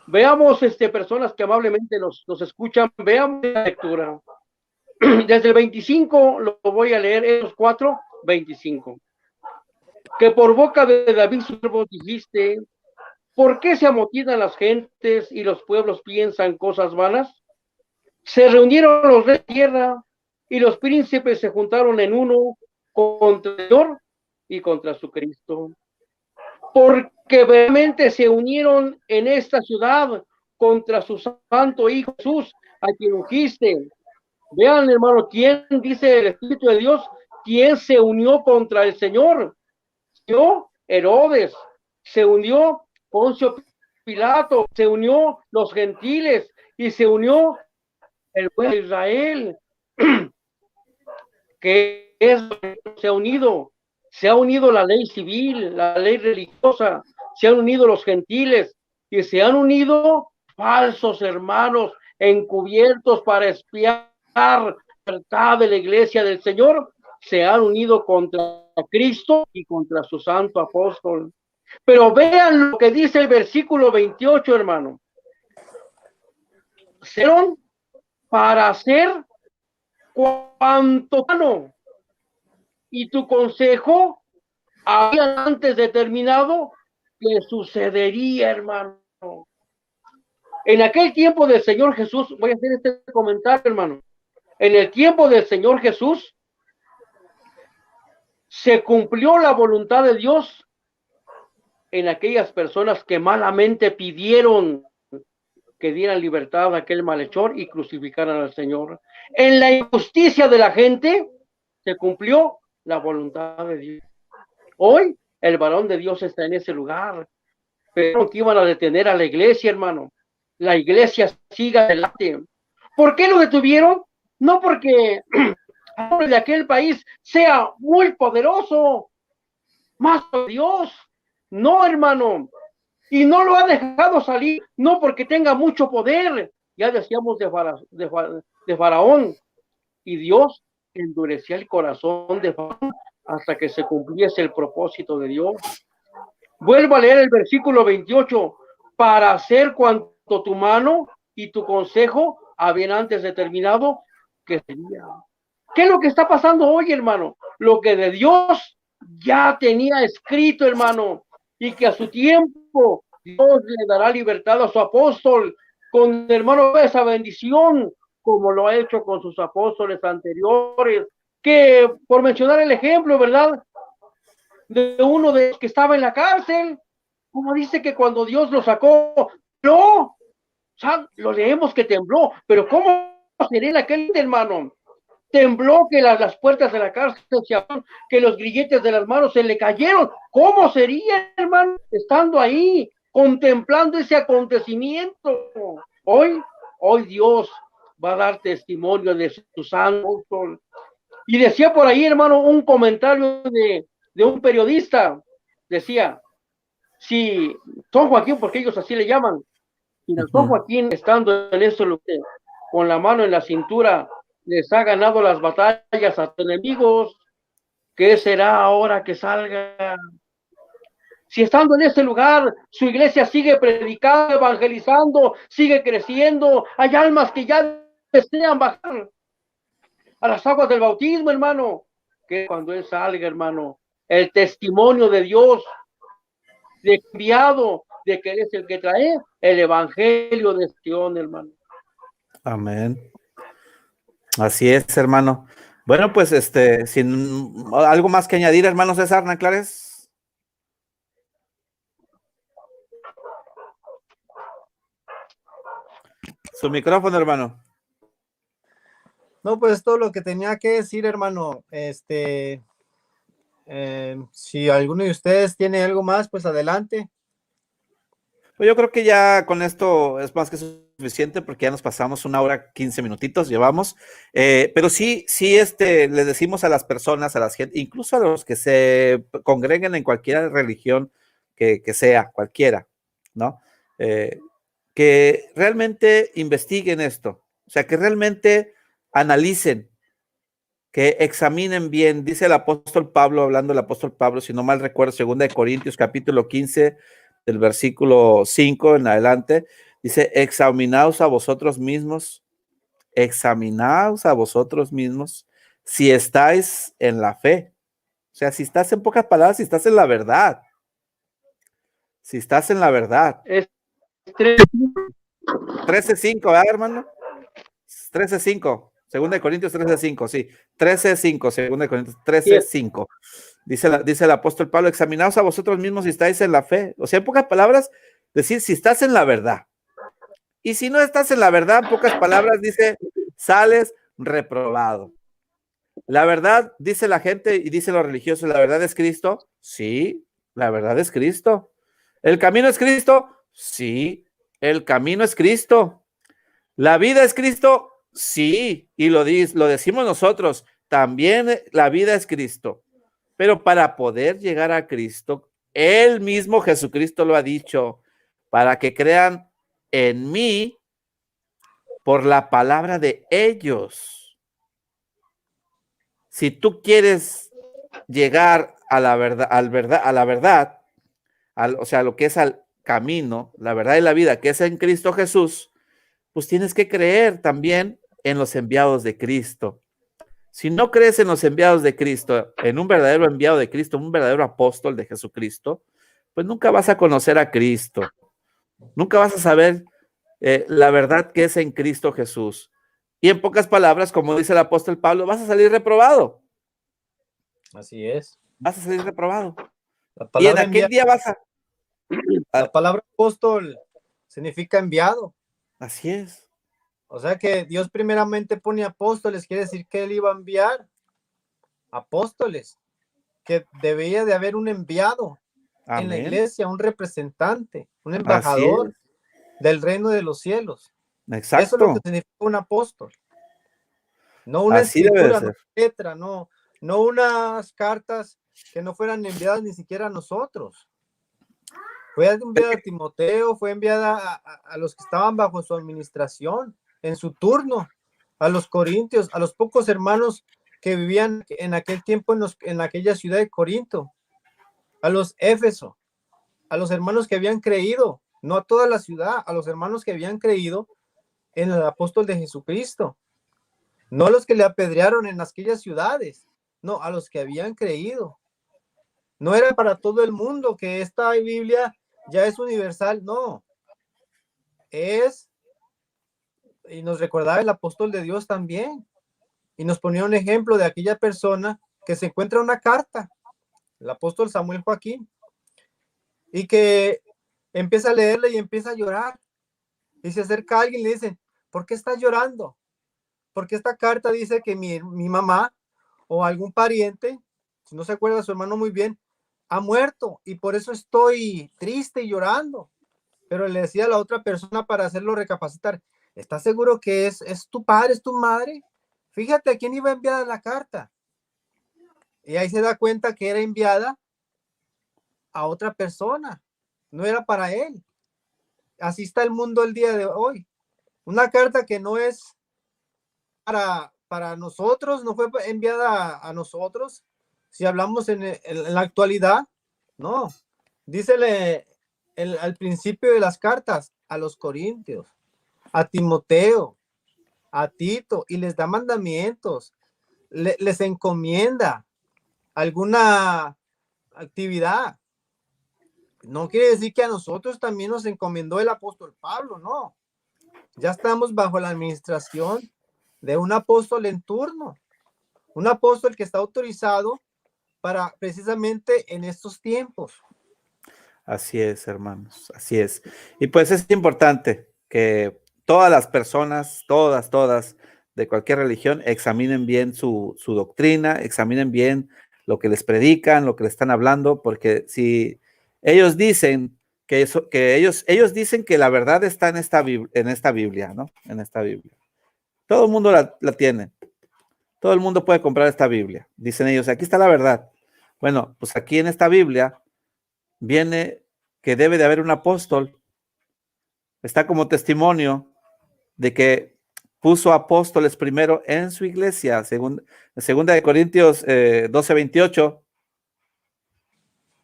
Veamos, personas que amablemente nos escuchan, veamos la lectura. Desde el 25 lo voy a leer, esos 4, 25. Que por boca de David su siervo dijiste, ¿por qué se amotinan las gentes y los pueblos piensan cosas vanas? Se reunieron los reyes de tierra y los príncipes se juntaron en uno contra el Señor y contra su Cristo. Porque realmente se unieron en esta ciudad contra su santo Hijo Jesús, a quien ungiste. Vean, hermano, quién dice el Espíritu de Dios, quién se unió contra el Señor. Se unió Herodes, se unió Poncio Pilato, se unió los gentiles y se unió el pueblo de Israel, que se ha unido la ley civil, la ley religiosa, se han unido los gentiles y se han unido falsos hermanos encubiertos para espiar la libertad de la iglesia del Señor, se han unido contra Cristo y contra su santo apóstol. Pero vean lo que dice el versículo 28, hermano. Serán para hacer cuanto no, y tu consejo había antes determinado que sucedería, hermano. En aquel tiempo del Señor Jesús, voy a hacer este comentario, hermano. En el tiempo del Señor Jesús se cumplió la voluntad de Dios en aquellas personas que malamente pidieron que dieran libertad a aquel malhechor y crucificaran al Señor. En la injusticia de la gente se cumplió la voluntad de Dios. Hoy el varón de Dios está en ese lugar, pero que iban a detener a la iglesia, hermano. La iglesia sigue adelante. ¿Por qué lo detuvieron? No porque de aquel país sea muy poderoso, más que Dios. No, hermano. Y no lo ha dejado salir, no porque tenga mucho poder. Ya decíamos de Faraón. Y Dios endurecía el corazón de Faraón hasta que se cumpliese el propósito de Dios. Vuelvo a leer el versículo 28. Para hacer cuanto tu mano y tu consejo habían antes determinado que sería. ¿Qué es lo que está pasando hoy, hermano? Lo que de Dios ya tenía escrito, hermano, y que a su tiempo Dios le dará libertad a su apóstol, con hermano esa bendición, como lo ha hecho con sus apóstoles anteriores, que por mencionar el ejemplo, ¿verdad? De uno de los que estaba en la cárcel, como dice que cuando Dios lo sacó, no, o sea, lo leemos que tembló, pero ¿cómo sería en aquel, hermano? Tembló que las puertas de la cárcel se abrieron, que los grilletes de las manos se le cayeron. ¿Cómo sería, hermano, estando ahí, contemplando ese acontecimiento? Hoy Dios va a dar testimonio de su santo. Y decía por ahí, hermano, un comentario de un periodista. Decía, si San Joaquín, porque ellos así le llaman, si San Joaquín, estando en eso, con la mano en la cintura, les ha ganado las batallas a sus enemigos, ¿qué será ahora que salga? Si estando en ese lugar, su iglesia sigue predicando, evangelizando, sigue creciendo, hay almas que ya desean bajar a las aguas del bautismo, hermano, que cuando él salga, hermano, el testimonio de Dios, de enviado, de que él es el que trae el evangelio de Sion, hermano. Amén. Así es, hermano. Bueno, pues sin algo más que añadir, hermano César Nanclares. Su micrófono, hermano. No, pues todo lo que tenía que decir, hermano. Si alguno de ustedes tiene algo más, pues adelante. Pues yo creo que ya con esto es más que suficiente porque ya nos pasamos 1 hora 15 minutitos, llevamos. Pero sí, le decimos a las personas, a la gente, incluso a los que se congreguen en cualquier religión que sea, cualquiera, ¿no? Que realmente investiguen esto, o sea, que realmente analicen, que examinen bien. Dice el apóstol Pablo, hablando del apóstol Pablo, si no mal recuerdo, 2 Corintios capítulo 15, del versículo 5 en adelante, dice, examinaos a vosotros mismos si estáis en la fe. O sea, si estás, en pocas palabras, si estás en la verdad. Si estás en la verdad. Es 13:5, ¿verdad, hermano? 13:5. 2 Corintios 13:5, sí. 13:5, 2 Corintios 13:5. Dice el apóstol Pablo, examinaos a vosotros mismos si estáis en la fe. O sea, en pocas palabras, decir si estás en la verdad. Y si no estás en la verdad, en pocas palabras, dice, sales reprobado. La verdad, dice la gente y dice los religiosos, ¿la verdad es Cristo? Sí, la verdad es Cristo. ¿El camino es Cristo? Sí, el camino es Cristo. ¿La vida es Cristo? Sí, y lo decimos nosotros, también la vida es Cristo. Pero para poder llegar a Cristo, él mismo Jesucristo lo ha dicho, para que crean en mí por la palabra de ellos. Si tú quieres llegar a la verdad, o sea, lo que es al camino, la verdad y la vida, que es en Cristo Jesús, pues tienes que creer también en los enviados de Cristo. Si no crees en los enviados de Cristo, en un verdadero enviado de Cristo, un verdadero apóstol de Jesucristo, pues nunca vas a conocer a Cristo. Nunca vas a saber la verdad que es en Cristo Jesús. Y en pocas palabras, como dice el apóstol Pablo, vas a salir reprobado. Así es. Vas a salir reprobado. Y en aquel día vas a... La palabra apóstol significa enviado. Así es. O sea que Dios primeramente pone apóstoles, quiere decir que Él iba a enviar apóstoles, que debía de haber un enviado. Amén. En la iglesia, un representante, un embajador del reino de los cielos. Exacto. Eso es lo que significa un apóstol. No una escritura, no letra, no unas cartas que no fueran enviadas ni siquiera a nosotros. Fue enviada a Timoteo, fue enviada a los que estaban bajo su administración, en su turno, a los corintios, a los pocos hermanos que vivían en aquel tiempo en aquella ciudad de Corinto, a los Éfeso, a los hermanos que habían creído, no a toda la ciudad, a los hermanos que habían creído en el apóstol de Jesucristo, no a los que le apedrearon en aquellas ciudades, no, a los que habían creído. No era para todo el mundo que esta Biblia ya es universal, no. Y nos recordaba el apóstol de Dios también, y nos ponía un ejemplo de aquella persona que se encuentra una carta, el apóstol Samuel Joaquín, y que empieza a leerla y empieza a llorar, y se acerca a alguien y le dice, ¿por qué estás llorando? Porque esta carta dice que mi mamá o algún pariente, si no se acuerda su hermano muy bien, ha muerto y por eso estoy triste y llorando. Pero le decía a la otra persona para hacerlo recapacitar, ¿estás seguro que es tu padre, es tu madre? Fíjate a quién iba enviada la carta. Y ahí se da cuenta que era enviada a otra persona, no era para él. Así está el mundo el día de hoy. Una carta que no es para nosotros, no fue enviada a nosotros. Si hablamos en la actualidad, no. Dícele al principio de las cartas a los corintios, a Timoteo, a Tito, y les da mandamientos, les encomienda alguna actividad. No quiere decir que a nosotros también nos encomendó el apóstol Pablo, no. Ya estamos bajo la administración de un apóstol en turno, un apóstol que está autorizado para precisamente en estos tiempos. Así es, hermanos, así es. Y pues es importante que todas las personas, todas de cualquier religión, examinen bien su doctrina, examinen bien lo que les predican, lo que les están hablando, porque si ellos dicen ellos dicen que la verdad está en esta Biblia, ¿no? En esta Biblia. Todo el mundo la tiene. Todo el mundo puede comprar esta Biblia. Dicen ellos, aquí está la verdad. Bueno, pues aquí en esta Biblia viene que debe de haber un apóstol. Está como testimonio de que puso apóstoles primero en su iglesia, segunda de Corintios 12:28.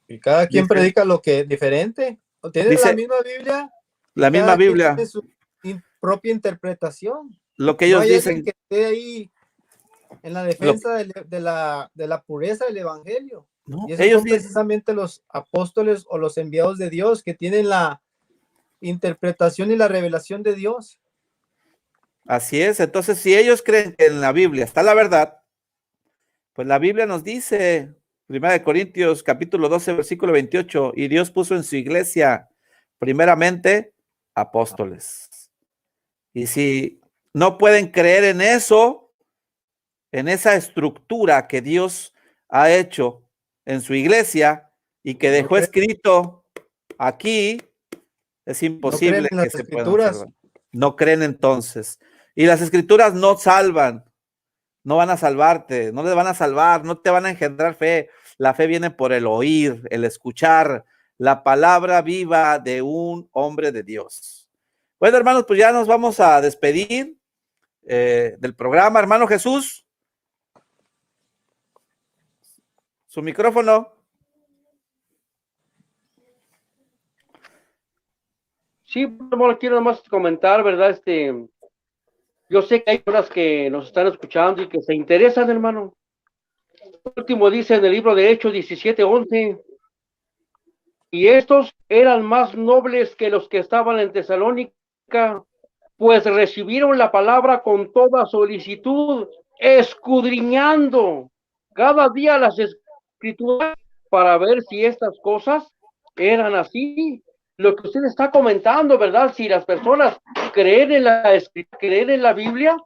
Y cada quien predica lo que es diferente. ¿Tiene Dice- la misma Biblia? La misma Cada quien Biblia, tiene su propia interpretación. lo que No ellos hay alguien dicen, que esté ahí en la defensa de la pureza del evangelio. ¿no? Y esos Ellos son dicen, precisamente los apóstoles o los enviados de Dios que tienen la interpretación y la revelación de Dios. así es. Entonces, si ellos creen que en la Biblia está la verdad, pues la Biblia nos dice, 1 Corintios capítulo 12, versículo 28, y Dios puso en su iglesia primeramente apóstoles. Y si no pueden creer en eso, en esa estructura que Dios ha hecho en su iglesia y que dejó escrito aquí, es imposible en las que se puedan escrituras. salvar. No creen entonces. Y las escrituras no salvan, no van a salvarte, no les van a salvar, no te van a engendrar fe. La fe viene por el oír, el escuchar la palabra viva de un hombre de Dios. Bueno, hermanos, pues ya nos vamos a despedir del programa. Hermano Jesús, su micrófono. Sí, hermano, quiero nomás comentar, ¿verdad? Yo sé que hay personas que nos están escuchando y que se interesan, hermano. Por último dice en el libro de Hechos 17:11, y estos eran más nobles que los que estaban en Tesalónica, pues recibieron la palabra con toda solicitud, escudriñando cada día las escrituras para ver si estas cosas eran así. Lo que usted está comentando, ¿verdad? Si las personas creen en la Biblia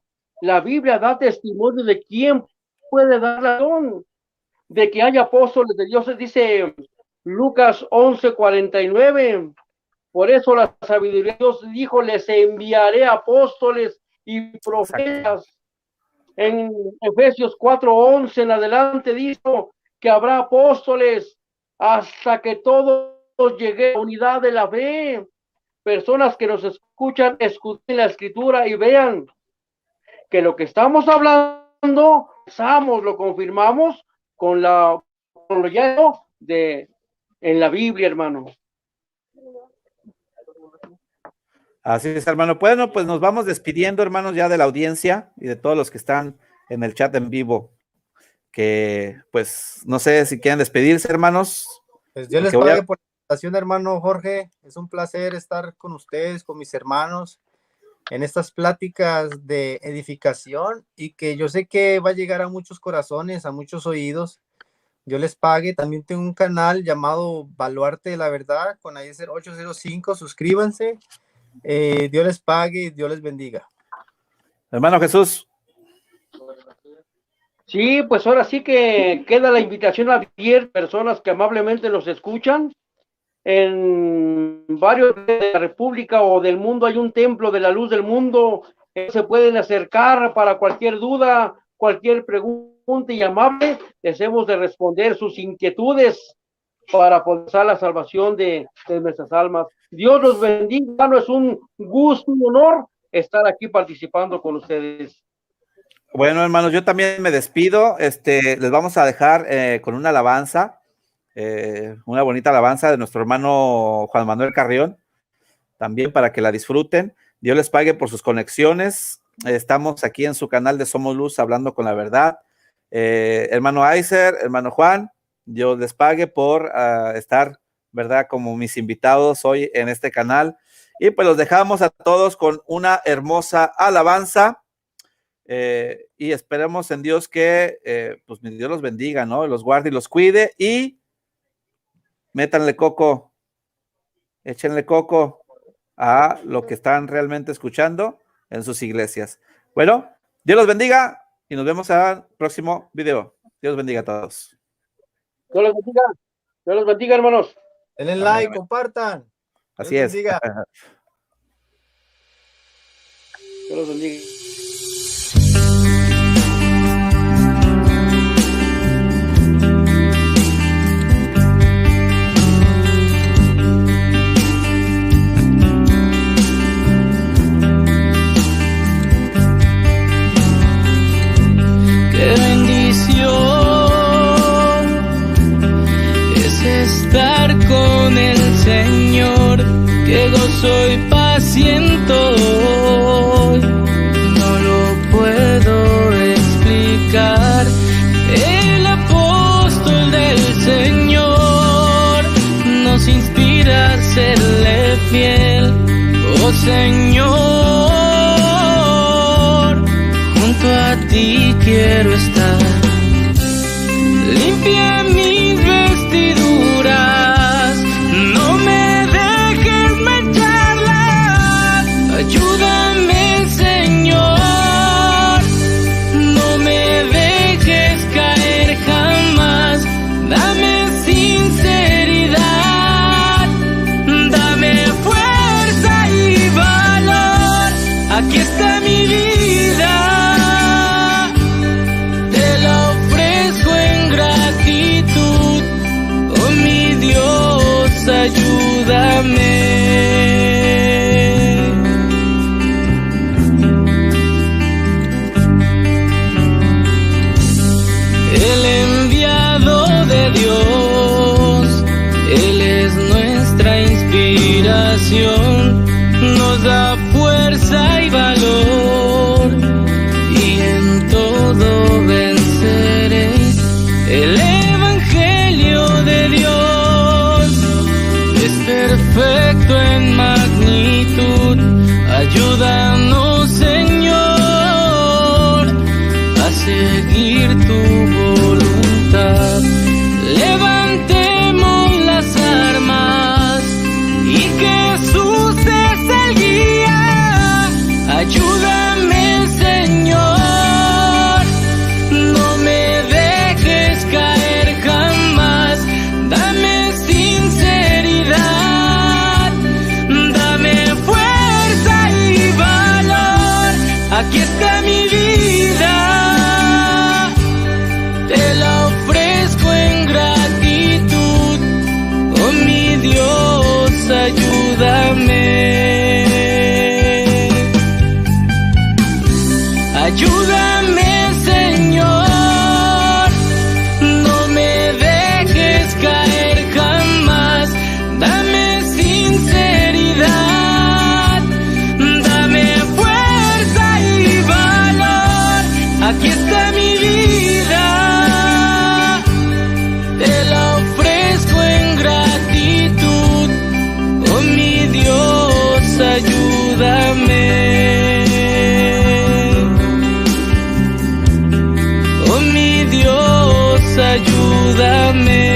da testimonio de quién puede dar razón, de que hay apóstoles de Dios. Dice Lucas 11:49, por eso la sabiduría de Dios dijo, les enviaré apóstoles y profetas. En Efesios 4:11 en adelante dijo que habrá apóstoles hasta que todos llegue a la unidad de la fe. Personas que nos escuchan la escritura y vean que lo que estamos hablando, lo confirmamos con lo lleno en la Biblia, hermano. Así es, hermano. Bueno, pues nos vamos despidiendo, hermanos, ya de la audiencia y de todos los que están en el chat en vivo. Que, pues, no sé si quieren despedirse, hermanos. Pues Dios les pague por la invitación, hermano Jorge. Es un placer estar con ustedes, con mis hermanos, en estas pláticas de edificación y que yo sé que va a llegar a muchos corazones, a muchos oídos. Dios les pague. También tengo un canal llamado Baluarte de la Verdad con Ayeser 805. Suscríbanse. Dios les pague y Dios les bendiga. Hermano Jesús. Sí, pues ahora sí que queda la invitación abierta, personas que amablemente nos escuchan. En varios de la República o del mundo hay un templo de la luz del mundo. Se pueden acercar para cualquier duda, cualquier pregunta y amable. Deseamos de responder sus inquietudes para poder la salvación de nuestras almas. Dios los bendiga, hermano. Es un gusto y honor estar aquí participando con ustedes. Bueno, hermanos, yo también me despido. Les vamos a dejar con una alabanza, una bonita alabanza de nuestro hermano Juan Manuel Carrión, también para que la disfruten. Dios les pague por sus conexiones. Estamos aquí en su canal de Somos Luz, hablando con la verdad. Hermano Ayeser, hermano Juan, Dios les pague por estar, ¿verdad?, como mis invitados hoy en este canal. Y pues los dejamos a todos con una hermosa alabanza. Y esperemos en Dios que pues Dios los bendiga, ¿no? Los guarde y los cuide. Y métanle coco, échenle coco a lo que están realmente escuchando en sus iglesias. Bueno, Dios los bendiga y nos vemos al próximo video. Dios bendiga a todos. Dios los bendiga. Dios los bendiga, hermanos. Denle like, compartan. Así es. Dios los bendiga. Qué bendición es estar con el Señor. serle fiel, oh Señor, junto a ti quiero estar. Limpia mis vestiduras, no me dejes mancharlas, ayúdame Señor, no me dejes caer jamás, dame sinceridad, dame fuerza y valor, aquí está mi vida, te la ofrezco en gratitud, oh mi Dios, ayúdame. El enviado de Dios, Él es nuestra inspiración, nos da fuerza y valor, y en todo venceré. El Evangelio de Dios es perfecto en magnitud, ayúdanos Señor a seguir tu voluntad. Levantemos las armas y Jesús es el guía, ayúdame Señor, no me dejes caer jamás, dame sinceridad, dame fuerza y valor, aquí está mi vida, te la ofrezco en gratitud, oh mi Dios, ayúdame. Ayúdame Señor, no me dejes caer jamás, dame sinceridad, dame fuerza y valor, aquí está mi vida, te la ofrezco en gratitud, oh mi Dios, ayúdame. Oh mi Dios, ayúdame.